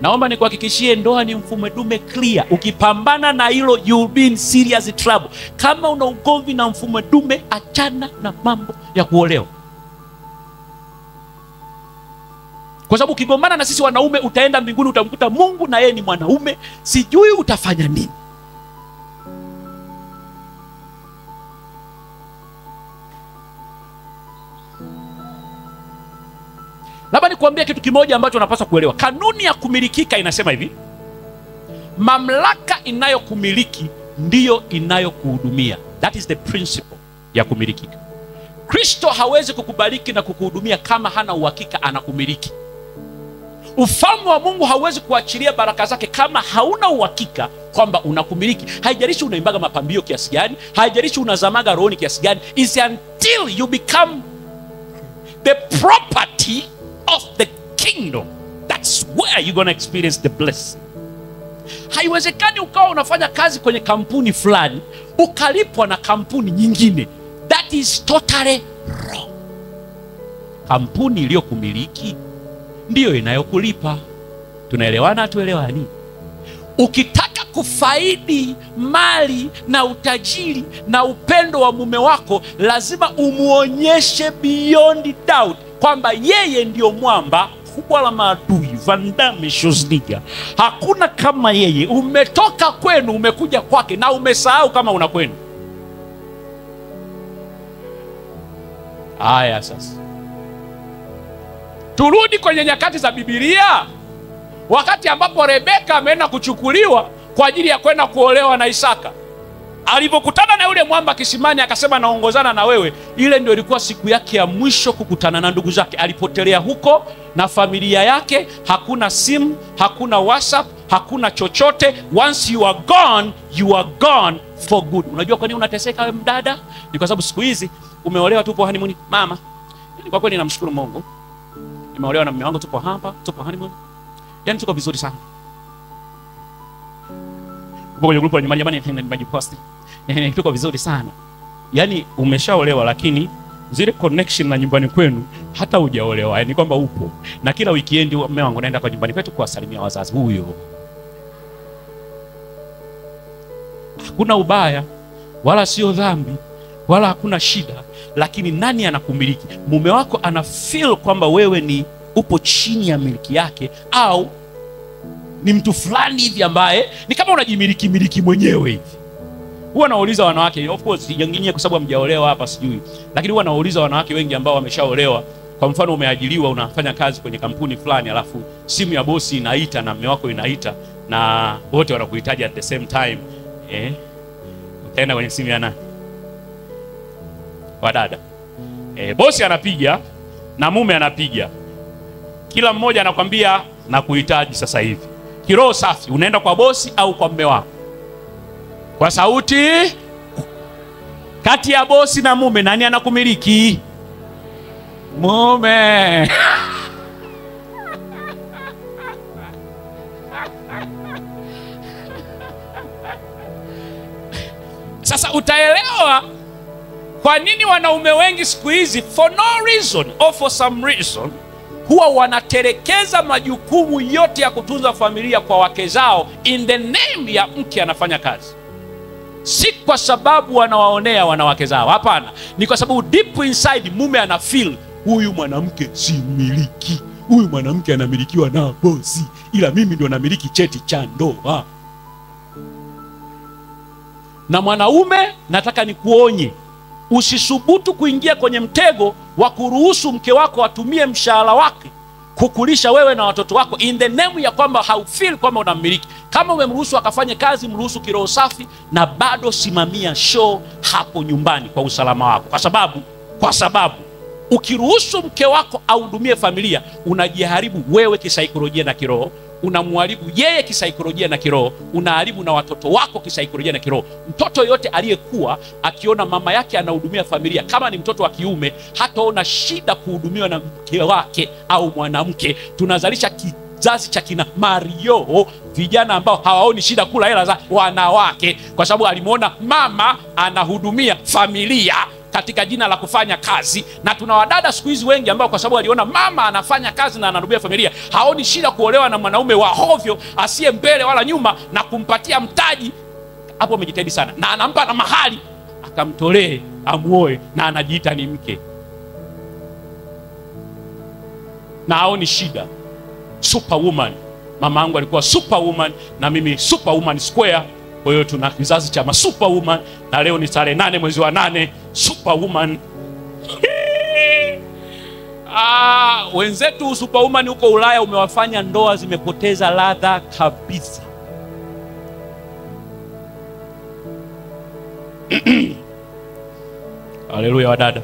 Naomba nikuhakikishie, ndoa ni mfumo dume clear. Ukipambana na hilo, you'll be in serious trouble. Kama una ugomvi na mfumo dume, achana na mambo ya kuolewa. Kwa sababu ukigombana na sisi wanaume, utaenda mbinguni, utamkuta Mungu na yeye ni mwanaume. Sijui utafanya nini. Labda nikuambia kitu kimoja ambacho unapaswa kuelewa. Kanuni ya kumilikika inasema hivi: mamlaka inayokumiliki ndiyo inayokuhudumia. That is the principle ya kumilikika. Kristo hawezi kukubariki na kukuhudumia kama hana uhakika anakumiliki. Ufalme wa Mungu hauwezi kuachilia baraka zake kama hauna uhakika kwamba unakumiliki. Haijalishi unaimbaga mapambio kiasi gani, haijalishi unazamaga rohoni kiasi gani, is until you become the property of the kingdom, that's where you're going to experience the blessing. Haiwezekani ukawa unafanya kazi kwenye kampuni fulani ukalipwa na kampuni nyingine. That is totally wrong. Kampuni iliyokumiliki ndiyo inayokulipa. Tunaelewana tuelewani? Ukitaka kufaidi mali na utajiri na upendo wa mume wako, lazima umuonyeshe beyond doubt kwamba yeye ndiyo mwamba kubwa la maadui, Van Damme, Schwarzenegger. Hakuna kama yeye. Umetoka kwenu umekuja kwake na umesahau kama unakwenda. Haya sasa, turudi kwenye nyakati za Biblia, wakati ambapo Rebeka ameenda kuchukuliwa kwa ajili ya kwenda kuolewa na Isaka. Alipokutana na yule mwamba kisimani, akasema naongozana na wewe. Ile ndio ilikuwa siku yake ya mwisho kukutana na ndugu zake. Alipotelea huko na familia yake. Hakuna simu, hakuna WhatsApp, hakuna chochote. Once you are gone, you are gone for good. Unajua kwa nini unateseka wewe mdada? Ni kwa sababu siku hizi umeolewa, tupo honeymoon. Mama, kwa kweli namshukuru Mungu, nimeolewa na mume wangu, tupo hapa, tupo honeymoon. Yaani tuko vizuri sana. Upo kwenye grupu la nyumbani nimejiposti. Tuko vizuri sana. Yaani umeshaolewa lakini zile connection na nyumbani kwenu hata hujaolewa. Yaani kwamba upo. Na kila weekend mume wangu naenda kwa nyumbani kwetu kuwasalimia wazazi. Huyo. Hakuna ubaya wala sio dhambi wala hakuna shida, lakini nani anakumiliki? Mume wako ana feel kwamba wewe ni upo chini ya miliki yake, au ni mtu fulani hivi ambaye ni kama unajimiliki mwenyewe hivi. Huwa nauliza wanawake, of course sijanginyia kwa sababu hamjaolewa hapa sijui, lakini huwa nauliza wanawake wengi ambao wameshaolewa. Kwa mfano umeajiriwa, unafanya kazi kwenye kampuni fulani, alafu simu ya bosi inaita na mume wako inaita na wote wanakuhitaji at the same time. Utaenda kwenye simu ya nani? Wadada. Bosi anapiga na mume anapiga. Kila mmoja anakwambia na kuhitaji sasa hivi. Kiroho safi, unaenda kwa bosi au kwa mume wako? Kwa sauti, kati ya bosi na mume nani anakumiliki? Mume. Sasa utaelewa kwa nini wanaume wengi siku hizi for no reason or for some reason huwa wanatelekeza majukumu yote ya kutunza familia kwa wake zao in the name ya mke anafanya kazi. Si kwa sababu wanawaonea wanawake zao, hapana. Ni kwa sababu deep inside mume ana feel huyu mwanamke si miliki. Huyu mwanamke anamilikiwa na bosi, ila mimi ndio namiliki cheti cha ndoa. Na mwanaume, nataka nikuonye, usisubutu kuingia kwenye mtego wa kuruhusu mke wako atumie mshahara wake kukulisha wewe na watoto wako in the name ya kwamba haufeel kwamba unamiliki. Kama umemruhusu akafanye kazi, mruhusu kiroho safi, na bado simamia show hapo nyumbani kwa usalama wako. Kwa sababu ukiruhusu mke wako ahudumie familia, unajiharibu wewe kisaikolojia na kiroho, unamharibu yeye kisaikolojia na kiroho, unaharibu na watoto wako kisaikolojia na kiroho. Mtoto yote aliyekuwa akiona mama yake anahudumia familia, kama ni mtoto wa kiume, hataona shida kuhudumiwa na mke wake au mwanamke. Tunazalisha kizazi cha kina Mario, vijana ambao hawaoni shida kula hela za wanawake, kwa sababu alimuona mama anahudumia familia katika jina la kufanya kazi. Na tuna wadada siku hizi wengi ambao kwa sababu aliona mama anafanya kazi na anahudumia familia, haoni shida kuolewa na mwanaume wa hovyo asiye mbele wala nyuma na kumpatia mtaji. Hapo amejitahidi sana na anampa na mahali akamtolee amuoe na anajiita ni mke, na haoni shida. Superwoman. Mama yangu alikuwa superwoman na mimi superwoman square. Kwa hiyo tuna kizazi cha superwoman, na leo ni tarehe 8 mwezi wa 8, superwoman. Wenzetu superwoman huko Ulaya umewafanya ndoa zimepoteza ladha kabisa. Haleluya wadada.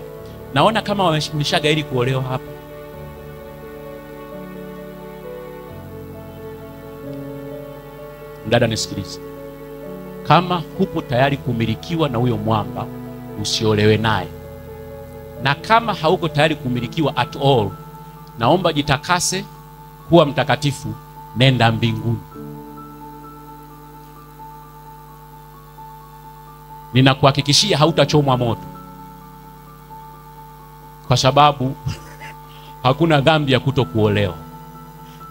Naona kama wameshagairi kuolewa hapa. Mdada nisikilize. Kama hupo tayari kumilikiwa na huyo mwamba, usiolewe naye. Na kama hauko tayari kumilikiwa at all, naomba jitakase, kuwa mtakatifu, nenda mbinguni. ninakuhakikishia hautachomwa moto, kwa sababu hakuna dhambi ya kutokuolewa.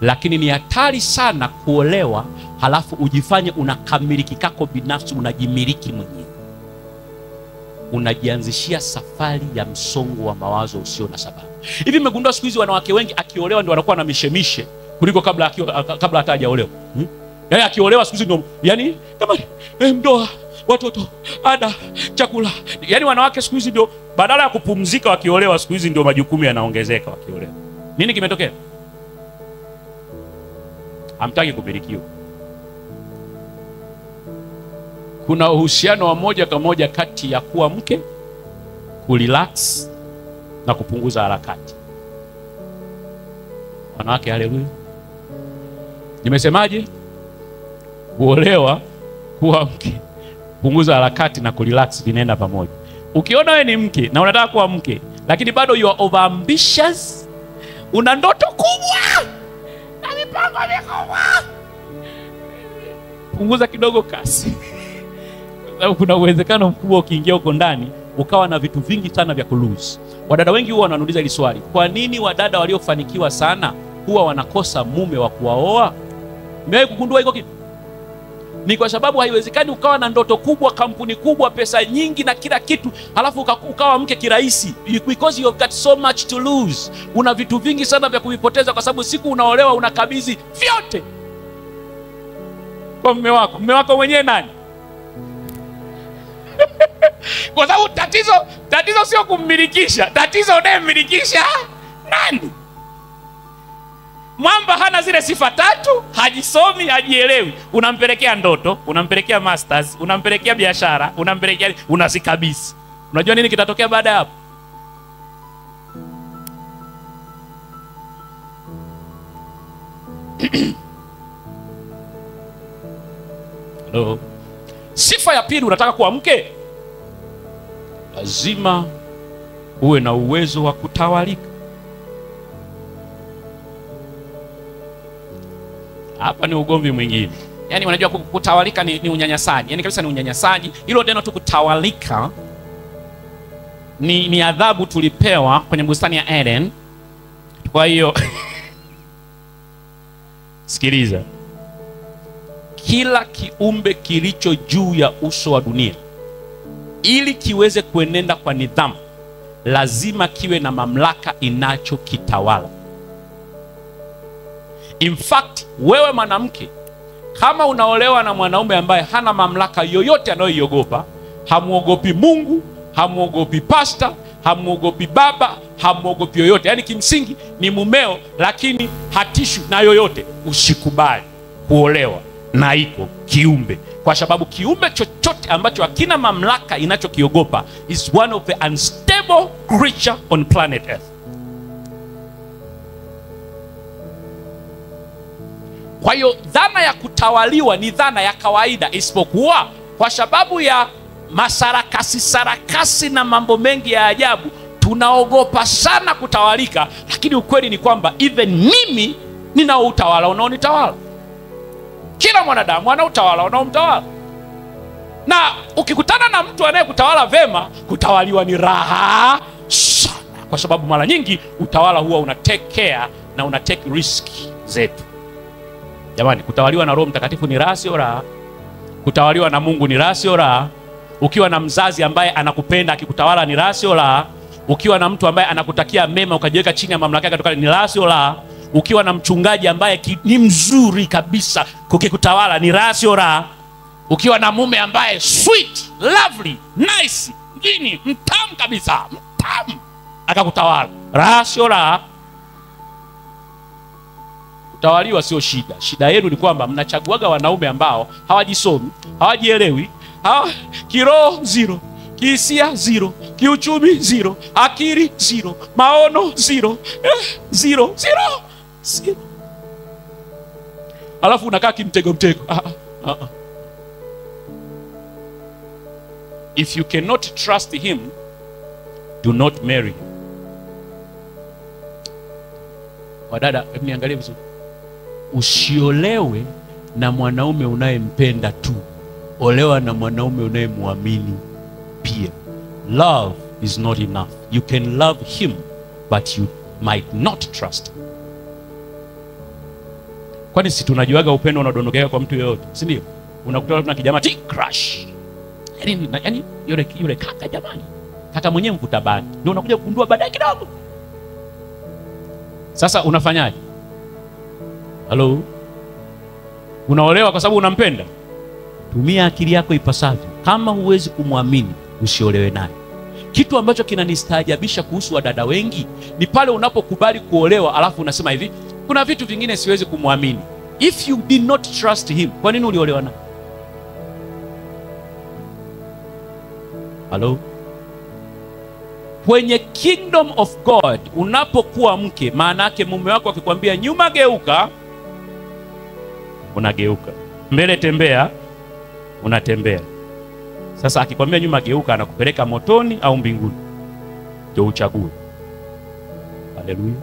Lakini ni hatari sana kuolewa halafu ujifanye unakamiliki kako binafsi, unajimiliki mwenyewe, unajianzishia safari ya msongo wa mawazo usio na sababu. Hivi mmegundua siku hizi wanawake wengi akiolewa ndio wanakuwa na mishemishe kuliko kabla hata hajaolewa. Yaani akiolewa siku hizi ndio yani kama ndoa, watoto, ada, chakula. Yaani wanawake siku hizi ndio badala ya kupumzika wakiolewa, siku hizi ndio majukumu yanaongezeka wakiolewa. Nini kimetokea? Hamtaki kumilikiwa. Kuna uhusiano wa moja kwa moja kati ya kuwa mke, kurelax na kupunguza harakati. Wanawake, haleluya. Nimesemaje? Kuolewa, kuwa mke, punguza harakati na kurelax vinaenda pamoja. Ukiona wewe ni mke na unataka kuwa mke lakini bado you are over ambitious, una ndoto kubwa na mipango mikubwa, punguza kidogo kasi. Sababu kuna uwezekano mkubwa ukiingia huko ndani ukawa na vitu vingi sana vya kulose. Wadada wengi huwa wananiuliza hili swali, kwa nini wadada waliofanikiwa sana huwa wanakosa mume wa kuwaoa? Mmewahi kugundua hiko kitu? Ni kwa sababu haiwezekani ukawa na ndoto kubwa, kampuni kubwa, pesa nyingi na kila kitu, halafu ukawa mke kirahisi, because you have got so much to lose. Una vitu vingi sana vya kuvipoteza, kwa sababu siku unaolewa unakabidhi vyote kwa mume wako. Mume wako mwenyewe nani? Kwa sababu tatizo sio kummilikisha, tatizo unayemmilikisha nani? Mwamba hana zile sifa tatu, hajisomi, hajielewi. Unampelekea ndoto, unampelekea masters, unampelekea biashara, unampelekea, unasikabisi. Unajua nini kitatokea baada ya hapo? Hello. Sifa ya pili, unataka kuwa mke, lazima uwe na uwezo wa kutawalika. Hapa ni ugomvi mwingine. Yaani unajua kutawalika ni unyanyasaji. Yaani kabisa ni unyanyasaji. Hilo neno tu kutawalika ni adhabu tulipewa kwenye bustani ya Eden. Kwa hiyo sikiliza. Kila kiumbe kilicho juu ya uso wa dunia, ili kiweze kuenenda kwa nidhamu, lazima kiwe na mamlaka inachokitawala. In fact, wewe mwanamke, kama unaolewa na mwanaume ambaye hana mamlaka yoyote anayoiogopa, hamuogopi Mungu, hamuogopi pasta, hamuogopi baba, hamuogopi yoyote, yani kimsingi ni mumeo lakini hatishu na yoyote, usikubali kuolewa na hiko kiumbe, kwa sababu kiumbe chochote ambacho hakina mamlaka inachokiogopa is one of the unstable creature on planet Earth. Kwa hiyo dhana ya kutawaliwa ni dhana ya kawaida, isipokuwa kwa sababu ya sarakasi na mambo mengi ya ajabu tunaogopa sana kutawalika. Lakini ukweli ni kwamba even mimi nina utawala unaonitawala. Kila mwanadamu ana utawala unaomtawala. Na ukikutana na mtu anayekutawala vema, kutawaliwa ni raha sana, kwa sababu mara nyingi utawala huwa una take care na una take risk zetu. Jamani, kutawaliwa na Roho Mtakatifu ni raha sio raha? Kutawaliwa na Mungu ni raha sio raha? Ukiwa na mzazi ambaye anakupenda akikutawala ni raha sio raha? Ukiwa na mtu ambaye anakutakia mema ukajiweka chini ya mamlaka yake ni raha sio raha? Ukiwa na mchungaji ambaye ni mzuri kabisa kukikutawala ni raha sio raha? Ukiwa na mume ambaye sweet, lovely, nice, ngini, mtamu kabisa, mtamu, akakutawala, raha sio raha? Kutawaliwa sio shida. Shida yenu ni kwamba mnachaguaga wanaume ambao hawajisomi, hawajielewi, kiroho zero, kihisia zero, kiuchumi zero, akili zero, maono zero, zero. Alafu unakaa kimtego. If you cannot trust him, do not marry. Wadada, hebu niangalie vizuri. Usiolewe na mwanaume unayempenda tu, olewa na mwanaume unayemwamini. pia. Love is not enough. You can love him, but you might not trust him. Kwani si tunajuaga upendo unadondokea kwa mtu yoyote, si ndio? Unakuta na kijana crush. Yaani yule kaka, jamani, kaka mwenyewe mvuta bangi, ndio unakuja kugundua baadaye kidogo. Sasa unafanyaje? Halo? Unaolewa kwa sababu unampenda? Tumia akili yako ipasavyo. Kama huwezi kumwamini, usiolewe naye. Kitu ambacho kinanistaajabisha kuhusu wadada wengi ni pale unapokubali kuolewa alafu unasema hivi, kuna vitu vingine siwezi kumwamini. If you did not trust him, kwa nini uliolewa naye? Halo? Kwenye kingdom of God, unapokuwa mke, maana yake mume wako akikwambia nyuma geuka, unageuka. Mbele tembea, unatembea. Sasa akikwambia nyuma geuka, anakupeleka motoni au mbinguni, ndio uchague. Haleluya.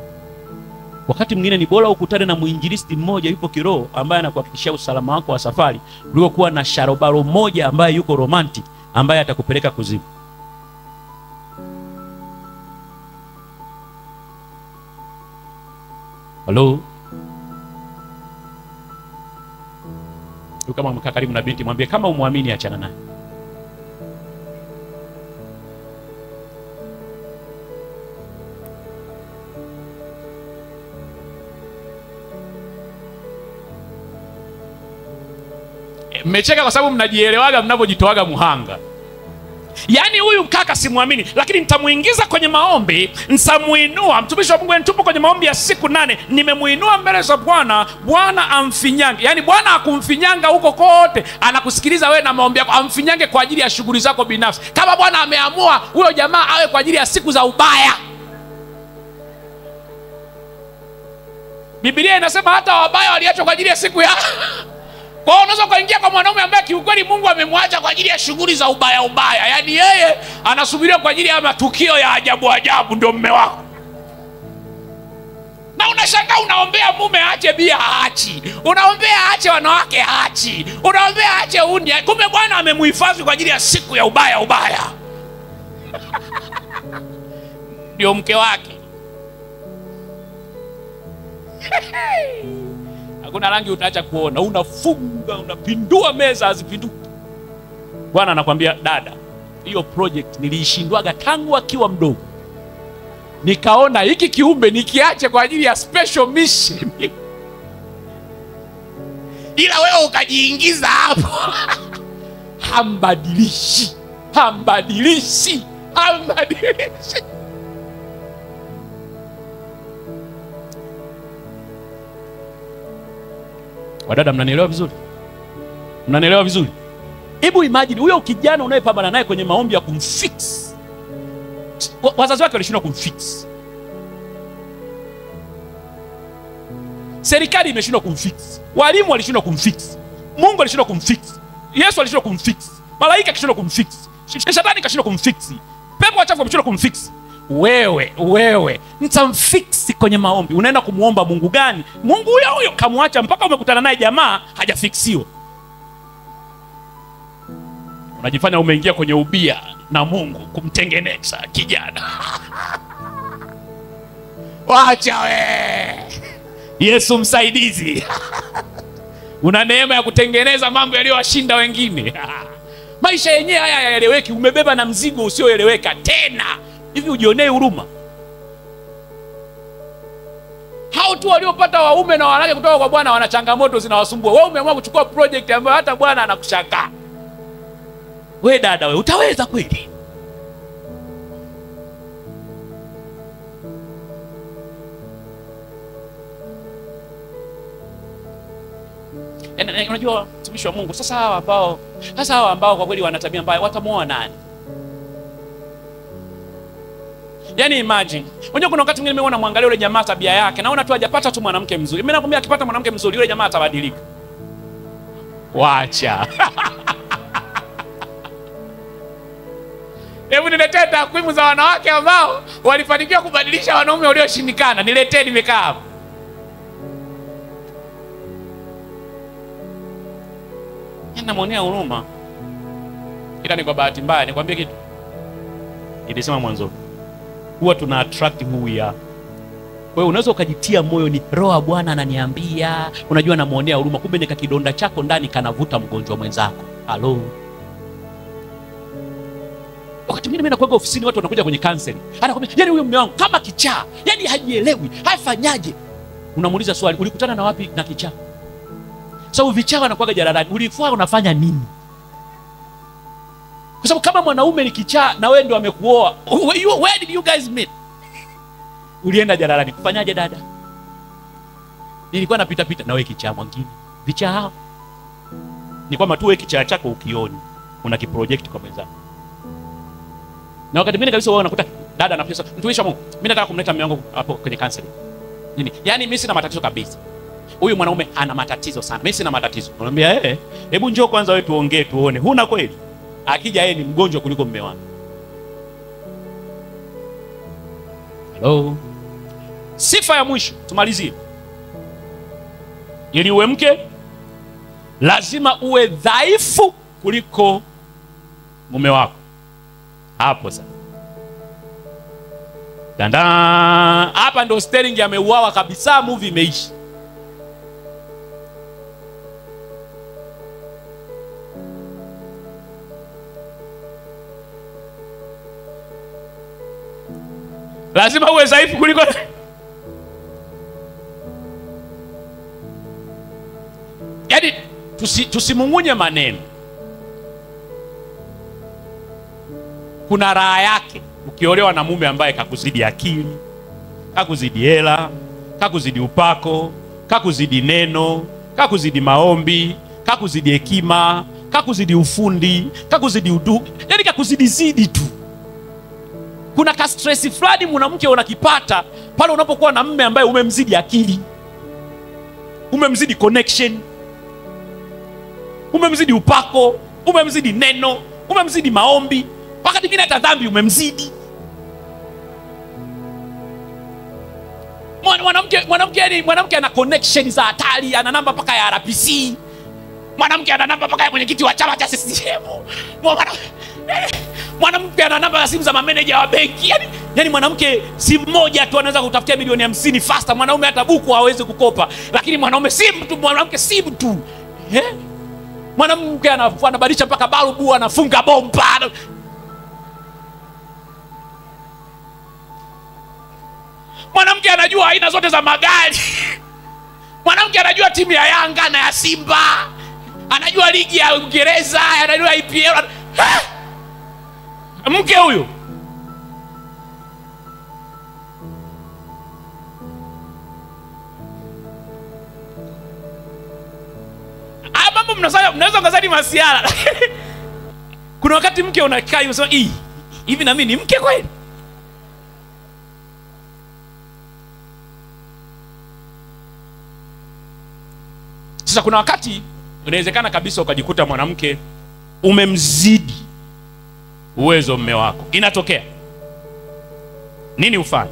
Wakati mwingine ni bora ukutane na muinjilisti mmoja yupo kiroho ambaye anakuhakikishia usalama wako wa safari, kuliko kuwa na sharobaro mmoja ambaye yuko romantic ambaye atakupeleka kuzimu. Halo? Kama mkaa karibu na binti, mwambie kama umwamini achana naye. Mmecheka kwa sababu mnajielewaga mnapojitoaga muhanga. Yaani huyu kaka simwamini, lakini nitamuingiza kwenye maombi, nitamuinua. Mtumishi wa Mungu, tupo kwenye maombi ya siku 8, nimemuinua mbele za Bwana, Bwana amfinyange. Yaani Bwana akumfinyanga huko kote, anakusikiliza wewe na maombi yako, amfinyange kwa ajili ya shughuli zako binafsi. Kama Bwana ameamua huyo jamaa awe kwa ajili ya siku za ubaya. Biblia inasema hata wabaya waliachwa kwa ajili ya siku ya Kwa hiyo unaweza kuingia kwa mwanaume ambaye kiukweli Mungu amemwacha kwa ajili ya shughuli za ubaya. Yaani yeye anasubiria kwa ajili ya matukio ya ajabu ndio mume wako. Na unashangaa unaombea mume aache bia aachi. Unaombea aache wanawake aachi. Unaombea aache undi. Kumbe Bwana amemuhifadhi kwa ajili ya siku ya ubaya. Ndio mke wake. Hakuna rangi utaacha kuona, unafunga, unapindua meza hazipinduki. Bwana anakuambia, dada, hiyo project niliishindwaga tangu akiwa mdogo. Nikaona hiki kiumbe nikiache kwa ajili ya special mission. Ila wewe ukajiingiza hapo. Hambadilishi. Wadada, mnanielewa vizuri? Mnanielewa vizuri? Hebu imagine huyo kijana unayepambana naye kwenye maombi ya kumfix. Wazazi wake walishindwa kumfix. Serikali imeshindwa kumfix. Walimu walishindwa kumfix. Mungu alishindwa kumfix. Yesu alishindwa kumfix. Malaika alishindwa kumfix. Shetani kashindwa kumfix. Pepo wachafu wameshindwa kumfix. Wewe nitamfix kwenye maombi. Unaenda kumuomba Mungu gani? Mungu huyo kamwacha mpaka umekutana naye jamaa hajafiksiwa. Unajifanya umeingia kwenye ubia na Mungu kumtengeneza kijana. Wacha Yesu msaidizi. Una neema ya kutengeneza mambo yaliyowashinda wengine. Maisha yenyewe haya hayaeleweki, umebeba na mzigo usioeleweka tena. Hivi ujionee huruma. Hao tu waliopata waume na wanawake kutoka kwa Bwana wana changamoto zinawasumbua. Wewe umeamua kuchukua project ambayo hata Bwana anakushangaa. Wewe dada, wewe utaweza kweli? Unajua mtumishi wa Mungu, sasa hawa ambao kwa kweli wana tabia mbaya watamuoa nani? Yaani imagine, unajua kuna wakati mwingine nimeona muangalia yule jamaa tabia yake, naona tu hajapata tu mwanamke mzuri. Mimi nakwambia akipata mwanamke mzuri yule jamaa atabadilika. Wacha. Hebu niletee takwimu za wanawake ambao walifanikiwa kubadilisha wanaume walioshindikana. Niletee, nimekaa hapo. Namuonea huruma. Ila ni kwa bahati mbaya, nikwambie kitu. Nilisema mwanzo, huwa tuna attract who we are. Kwa hiyo unaweza ukajitia moyo, ni roho ya Bwana ananiambia, unajua namuonea huruma, kumbe nika kidonda chako ndani kanavuta mgonjwa mwenzako. Halo. Wakati mwingine mimi nakuwa ofisini, watu wanakuja kwenye counseling, anakwambia yani huyo mume wangu kama kichaa, yani hajielewi, hafanyaje. Unamuuliza swali, ulikutana na wapi na kichaa? Sababu vichaa wanakuwa jalalani, ulikuwa unafanya nini? Kwa sababu kama mwanaume ni kichaa na wewe ndio amekuoa, where did you guys meet? Ulienda jalalani kufanyaje dada? Nilikuwa napita pita na wewe kichaa mwingine. Vichaa hao ni kwamba tu wewe kichaa chako ukioni una kiproject kwa mwenzako. Na wakati mwingine kabisa wewe unakuta dada anapesa, mtumishi wa Mungu, mimi nataka kumleta mume wangu hapo kwenye counseling. Nini? Yaani mimi sina matatizo kabisa. Huyu mwanaume ana matatizo sana. Mimi sina matatizo. Unamwambia hebu njoo kwanza wewe tuongee tuone. Huna kweli? Akija yeye ni mgonjwa kuliko mume wako. Hello. Sifa ya mwisho tumalizie. Ili uwe mke lazima uwe dhaifu kuliko mume wako. Hapo sasa. Danda, hapa ndo Sterling ameuawa kabisa, movie imeisha. Lazima uwe dhaifu kuliko. Yaani tusimungunye maneno. Kuna raha yake ukiolewa na mume ambaye kakuzidi akili, kakuzidi hela, kakuzidi upako, kakuzidi neno, kakuzidi maombi, kakuzidi hekima, kakuzidi ufundi, kakuzidi udu, yaani kakuzidi zidi tu. Kuna ka stress fulani mwanamke unakipata pale unapokuwa na mume ambaye umemzidi akili, umemzidi connection, umemzidi upako, umemzidi neno, umemzidi maombi, wakati mwingine hata dhambi umemzidi. Mwanamke ana connection za hatari, ana namba paka ya RPC. Mwanamke ana namba paka ya mwenyekiti wa chama cha CCM. Mwanamke ana namba za simu za manager wa benki. Yaani mwanamke simu moja tu anaweza kutafutia milioni 50 faster. Mwanaume hata buku hawezi kukopa. Lakini mwanaume simu tu, mwanamke simu tu. Mwanamke anabadilisha mpaka balbu, anafunga bomba. Mwanamke anajua aina zote za magari. Mwanamke anajua timu ya Yanga na ya Simba. Anajua ligi ya Uingereza, anajua IPL. Mke huyo. Mambo mnaweza ngazani masiara. Kuna wakati mke unakaa unasema hivi na mimi ni mke kweli? Sasa kuna wakati unawezekana kabisa ukajikuta mwanamke umemzidi uwezo mume wako. Inatokea. Nini ufanye?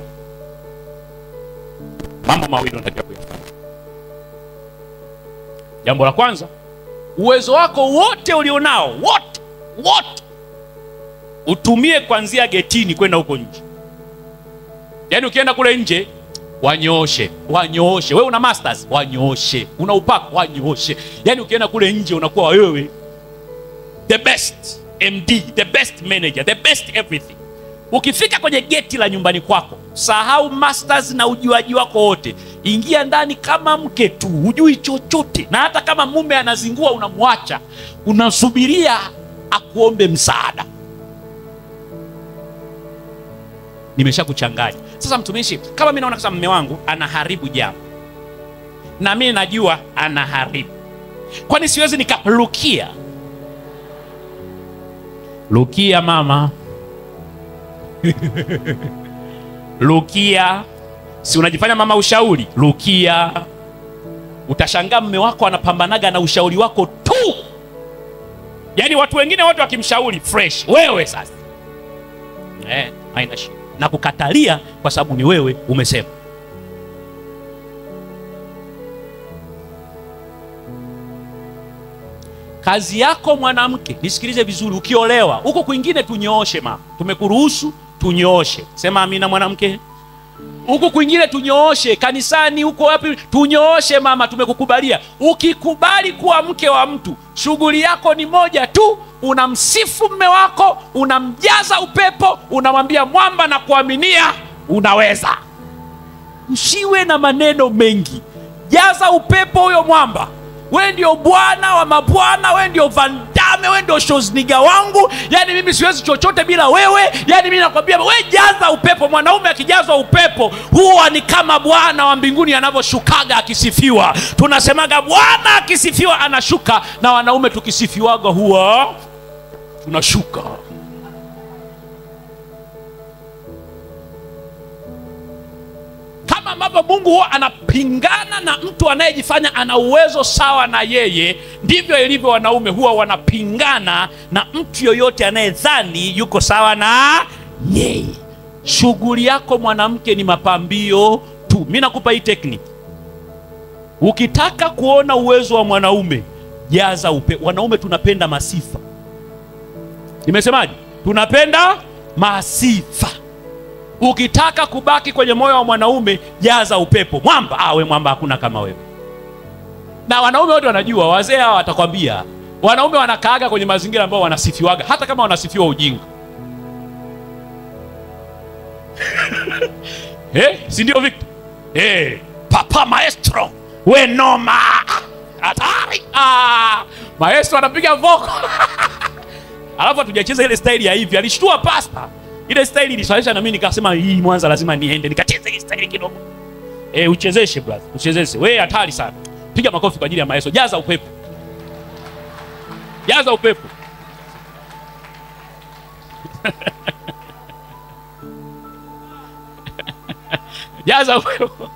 Mambo mawili unatakiwa kuyafanya. Jambo la kwanza, uwezo wako wote ulionao, wote utumie kuanzia getini kwenda huko nje. Yaani ukienda kule nje wanyooshe. Wewe una masters, wanyooshe. Una upako, wanyooshe. Yaani ukienda kule nje unakuwa wewe the best MD, the best manager, the best everything. Ukifika kwenye geti la nyumbani kwako, sahau masters na ujuaji wako wote. Ingia ndani kama mke tu, hujui chochote. Na hata kama mume anazingua unamwacha, unasubiria akuombe msaada. Nimeshakuchanganya. Sasa mtumishi, kama mimi naona kama mume wangu anaharibu jambo, na mimi najua anaharibu, kwani siwezi nikarukia? Rukia mama. Rukia. Si unajifanya mama ushauri? Rukia. Utashangaa mume wako anapambanaga na ushauri wako tu. Yaani watu wengine wote wakimshauri fresh, wewe sasa haina shida. Na kukatalia kwa sababu ni wewe umesema. Kazi yako mwanamke, nisikilize vizuri, ukiolewa huko kwingine tunyooshe mama. Tumekuruhusu tunyooshe. Sema amina mwanamke. Huku kwingine tunyooshe, kanisani huko wapi tunyooshe. Mama, tumekukubalia. Ukikubali kuwa mke wa mtu, shughuli yako ni moja tu, unamsifu mume wako, unamjaza upepo, unamwambia mwamba na kuaminia unaweza. Usiwe na maneno mengi, jaza upepo huyo mwamba. Wewe ndio bwana wa mabwana, wewe ndio Van Damme, wewe ndio Schwarzenegger wangu. Yani mimi siwezi chochote bila wewe. Yani mimi nakwambia wewe jaza upepo. Mwanaume akijazwa upepo huwa ni kama Bwana wa mbinguni anavyoshukaga akisifiwa. Tunasemaga Bwana akisifiwa anashuka, na wanaume tukisifiwaga huwa tunashuka. Kama ambavyo Mungu huwa anapingana na mtu anayejifanya ana uwezo sawa na yeye, ndivyo ilivyo wanaume huwa wanapingana na mtu yoyote anayedhani yuko sawa na yeye. Shughuli yako mwanamke ni mapambio tu. Mimi nakupa hii technique. Ukitaka kuona uwezo wa mwanaume, jaza upepo. Wanaume tunapenda masifa. Nimesemaje? Tunapenda masifa. Ukitaka kubaki kwenye moyo wa mwanaume, jaza upepo. Mwamba, we mwamba hakuna kama wewe. Na wanaume wote wanajua, wazee hao watakwambia, wanaume wanakaaga kwenye mazingira ambao wanasifiwaga, hata kama wanasifiwa ujinga. Si ndio Victor? Papa maestro, we noma. Hatari. Maestro anapiga voko. Alafu tujacheza ile style ya hivi. Alishtua pasta. Ile style ilishaisha na mimi nikasema hii Mwanza lazima niende nikacheze hii style kidogo. Uchezeshe brother, uchezeshe. Wewe hatari sana. Piga makofi kwa ajili ya maestro. Jaza upepo. Jaza upepo. Jaza upepo.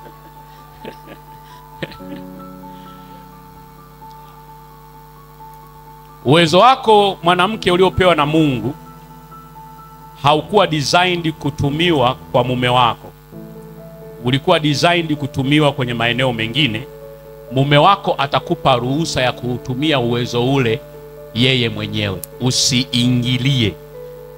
Uwezo wako mwanamke uliopewa na Mungu haukuwa designed kutumiwa kwa mume wako. Ulikuwa designed kutumiwa kwenye maeneo mengine. Mume wako atakupa ruhusa ya kuutumia uwezo ule yeye mwenyewe. Usiingilie.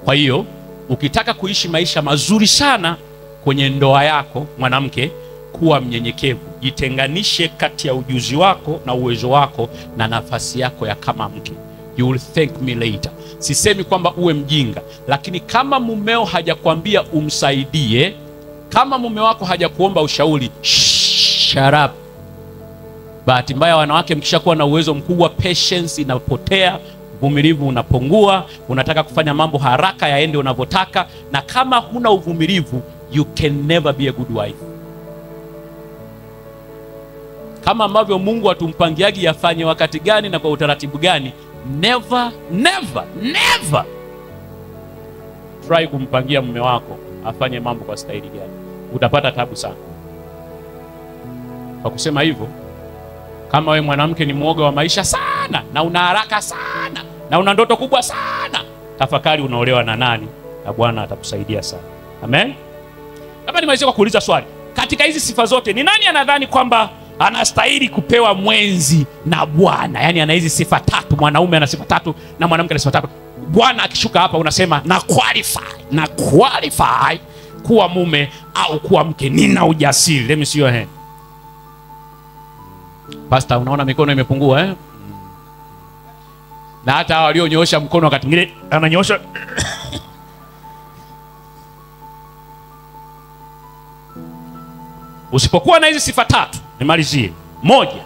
Kwa hiyo, ukitaka kuishi maisha mazuri sana kwenye ndoa yako mwanamke, kuwa mnyenyekevu. Jitenganishe kati ya ujuzi wako na uwezo wako na nafasi yako ya kama mke. You will thank me later. Sisemi kwamba uwe mjinga, lakini kama mumeo hajakwambia umsaidie, kama mume wako hajakuomba ushauri, shut up. Bahati mbaya wanawake mkishakuwa na uwezo mkubwa, patience inapotea, uvumilivu unapungua, unataka kufanya mambo haraka yaende unavyotaka, na kama huna uvumilivu, you can never be a good wife. Kama ambavyo Mungu atumpangiagi yafanye wakati gani na kwa utaratibu gani, never try kumpangia mume wako afanye mambo kwa staili gani. Utapata tabu sana. Kwa kusema hivyo, kama wewe mwanamke ni mwoga wa maisha sana na una haraka sana na una ndoto kubwa sana, tafakari unaolewa na nani, na Bwana atakusaidia sana. Amen. Kama nimalizie kwa kuuliza swali, katika hizi sifa zote ni nani anadhani kwamba anastahili kupewa mwenzi na Bwana? Yani ana hizi sifa tatu, mwanaume ana sifa tatu na mwanamke ana sifa tatu. Bwana akishuka hapa unasema na qualify kuwa mume au kuwa mke, nina ujasiri. Let me see your hand. Pastor, unaona mikono imepungua Na hata walionyoosha mkono wakati mwingine ananyoosha. Usipokuwa na hizi sifa tatu, nimalizie. Moja,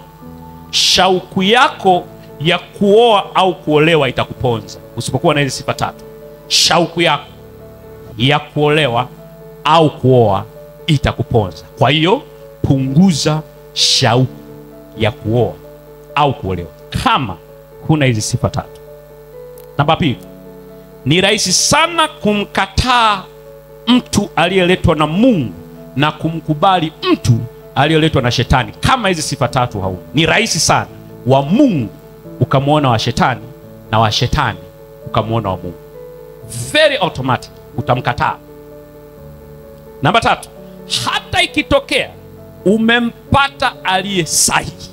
shauku yako ya kuoa au kuolewa itakuponza. Usipokuwa na hizi sifa tatu, shauku yako ya kuolewa au kuoa itakuponza. Kwa hiyo punguza shauku ya kuoa au kuolewa kama kuna hizi sifa tatu. Namba pili, ni rahisi sana kumkataa mtu aliyeletwa na Mungu na kumkubali mtu aliyeletwa na shetani kama hizi sifa tatu hauna. Ni rahisi sana wa Mungu ukamwona wa shetani na wa shetani ukamwona wa Mungu. Very automatic utamkataa. Namba tatu, hata ikitokea umempata aliye sahihi,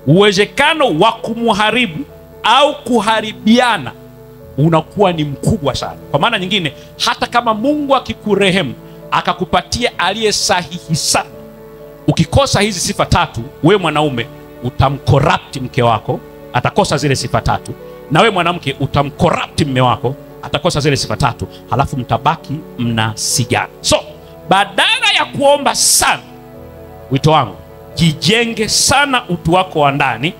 uwezekano wa kumharibu au kuharibiana unakuwa ni mkubwa sana. Kwa maana nyingine, hata kama Mungu akikurehemu akakupatia aliye sahihi sana, ukikosa hizi sifa tatu, we mwanaume utamkorapti mke wako, atakosa zile sifa tatu, na we mwanamke utamkorapti mme wako, atakosa zile sifa tatu, halafu mtabaki mnasigana. So badala ya kuomba sana, wito wangu, jijenge sana utu wako wa ndani.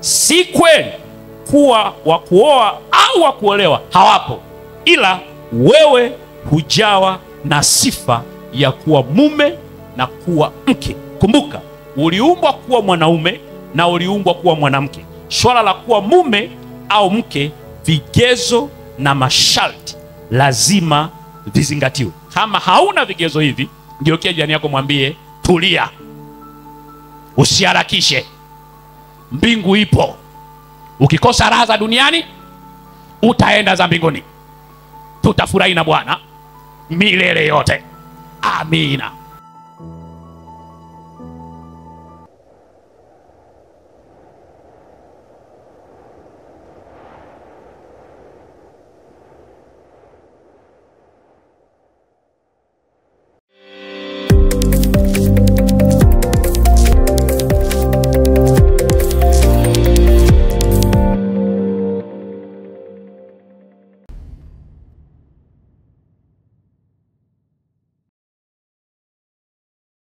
Si kweli kuwa wa kuoa au wa kuolewa hawapo, ila wewe hujawa na sifa ya kuwa mume na kuwa mke. Kumbuka, uliumbwa kuwa mwanaume na uliumbwa kuwa mwanamke. Swala la kuwa mume au mke, vigezo na masharti lazima vizingatiwe. Kama hauna vigezo hivi, ngeukia jirani yako mwambie, tulia, usiharakishe, mbingu ipo. Ukikosa raha za duniani, utaenda za mbinguni. Tutafurahi na Bwana milele yote. Amina.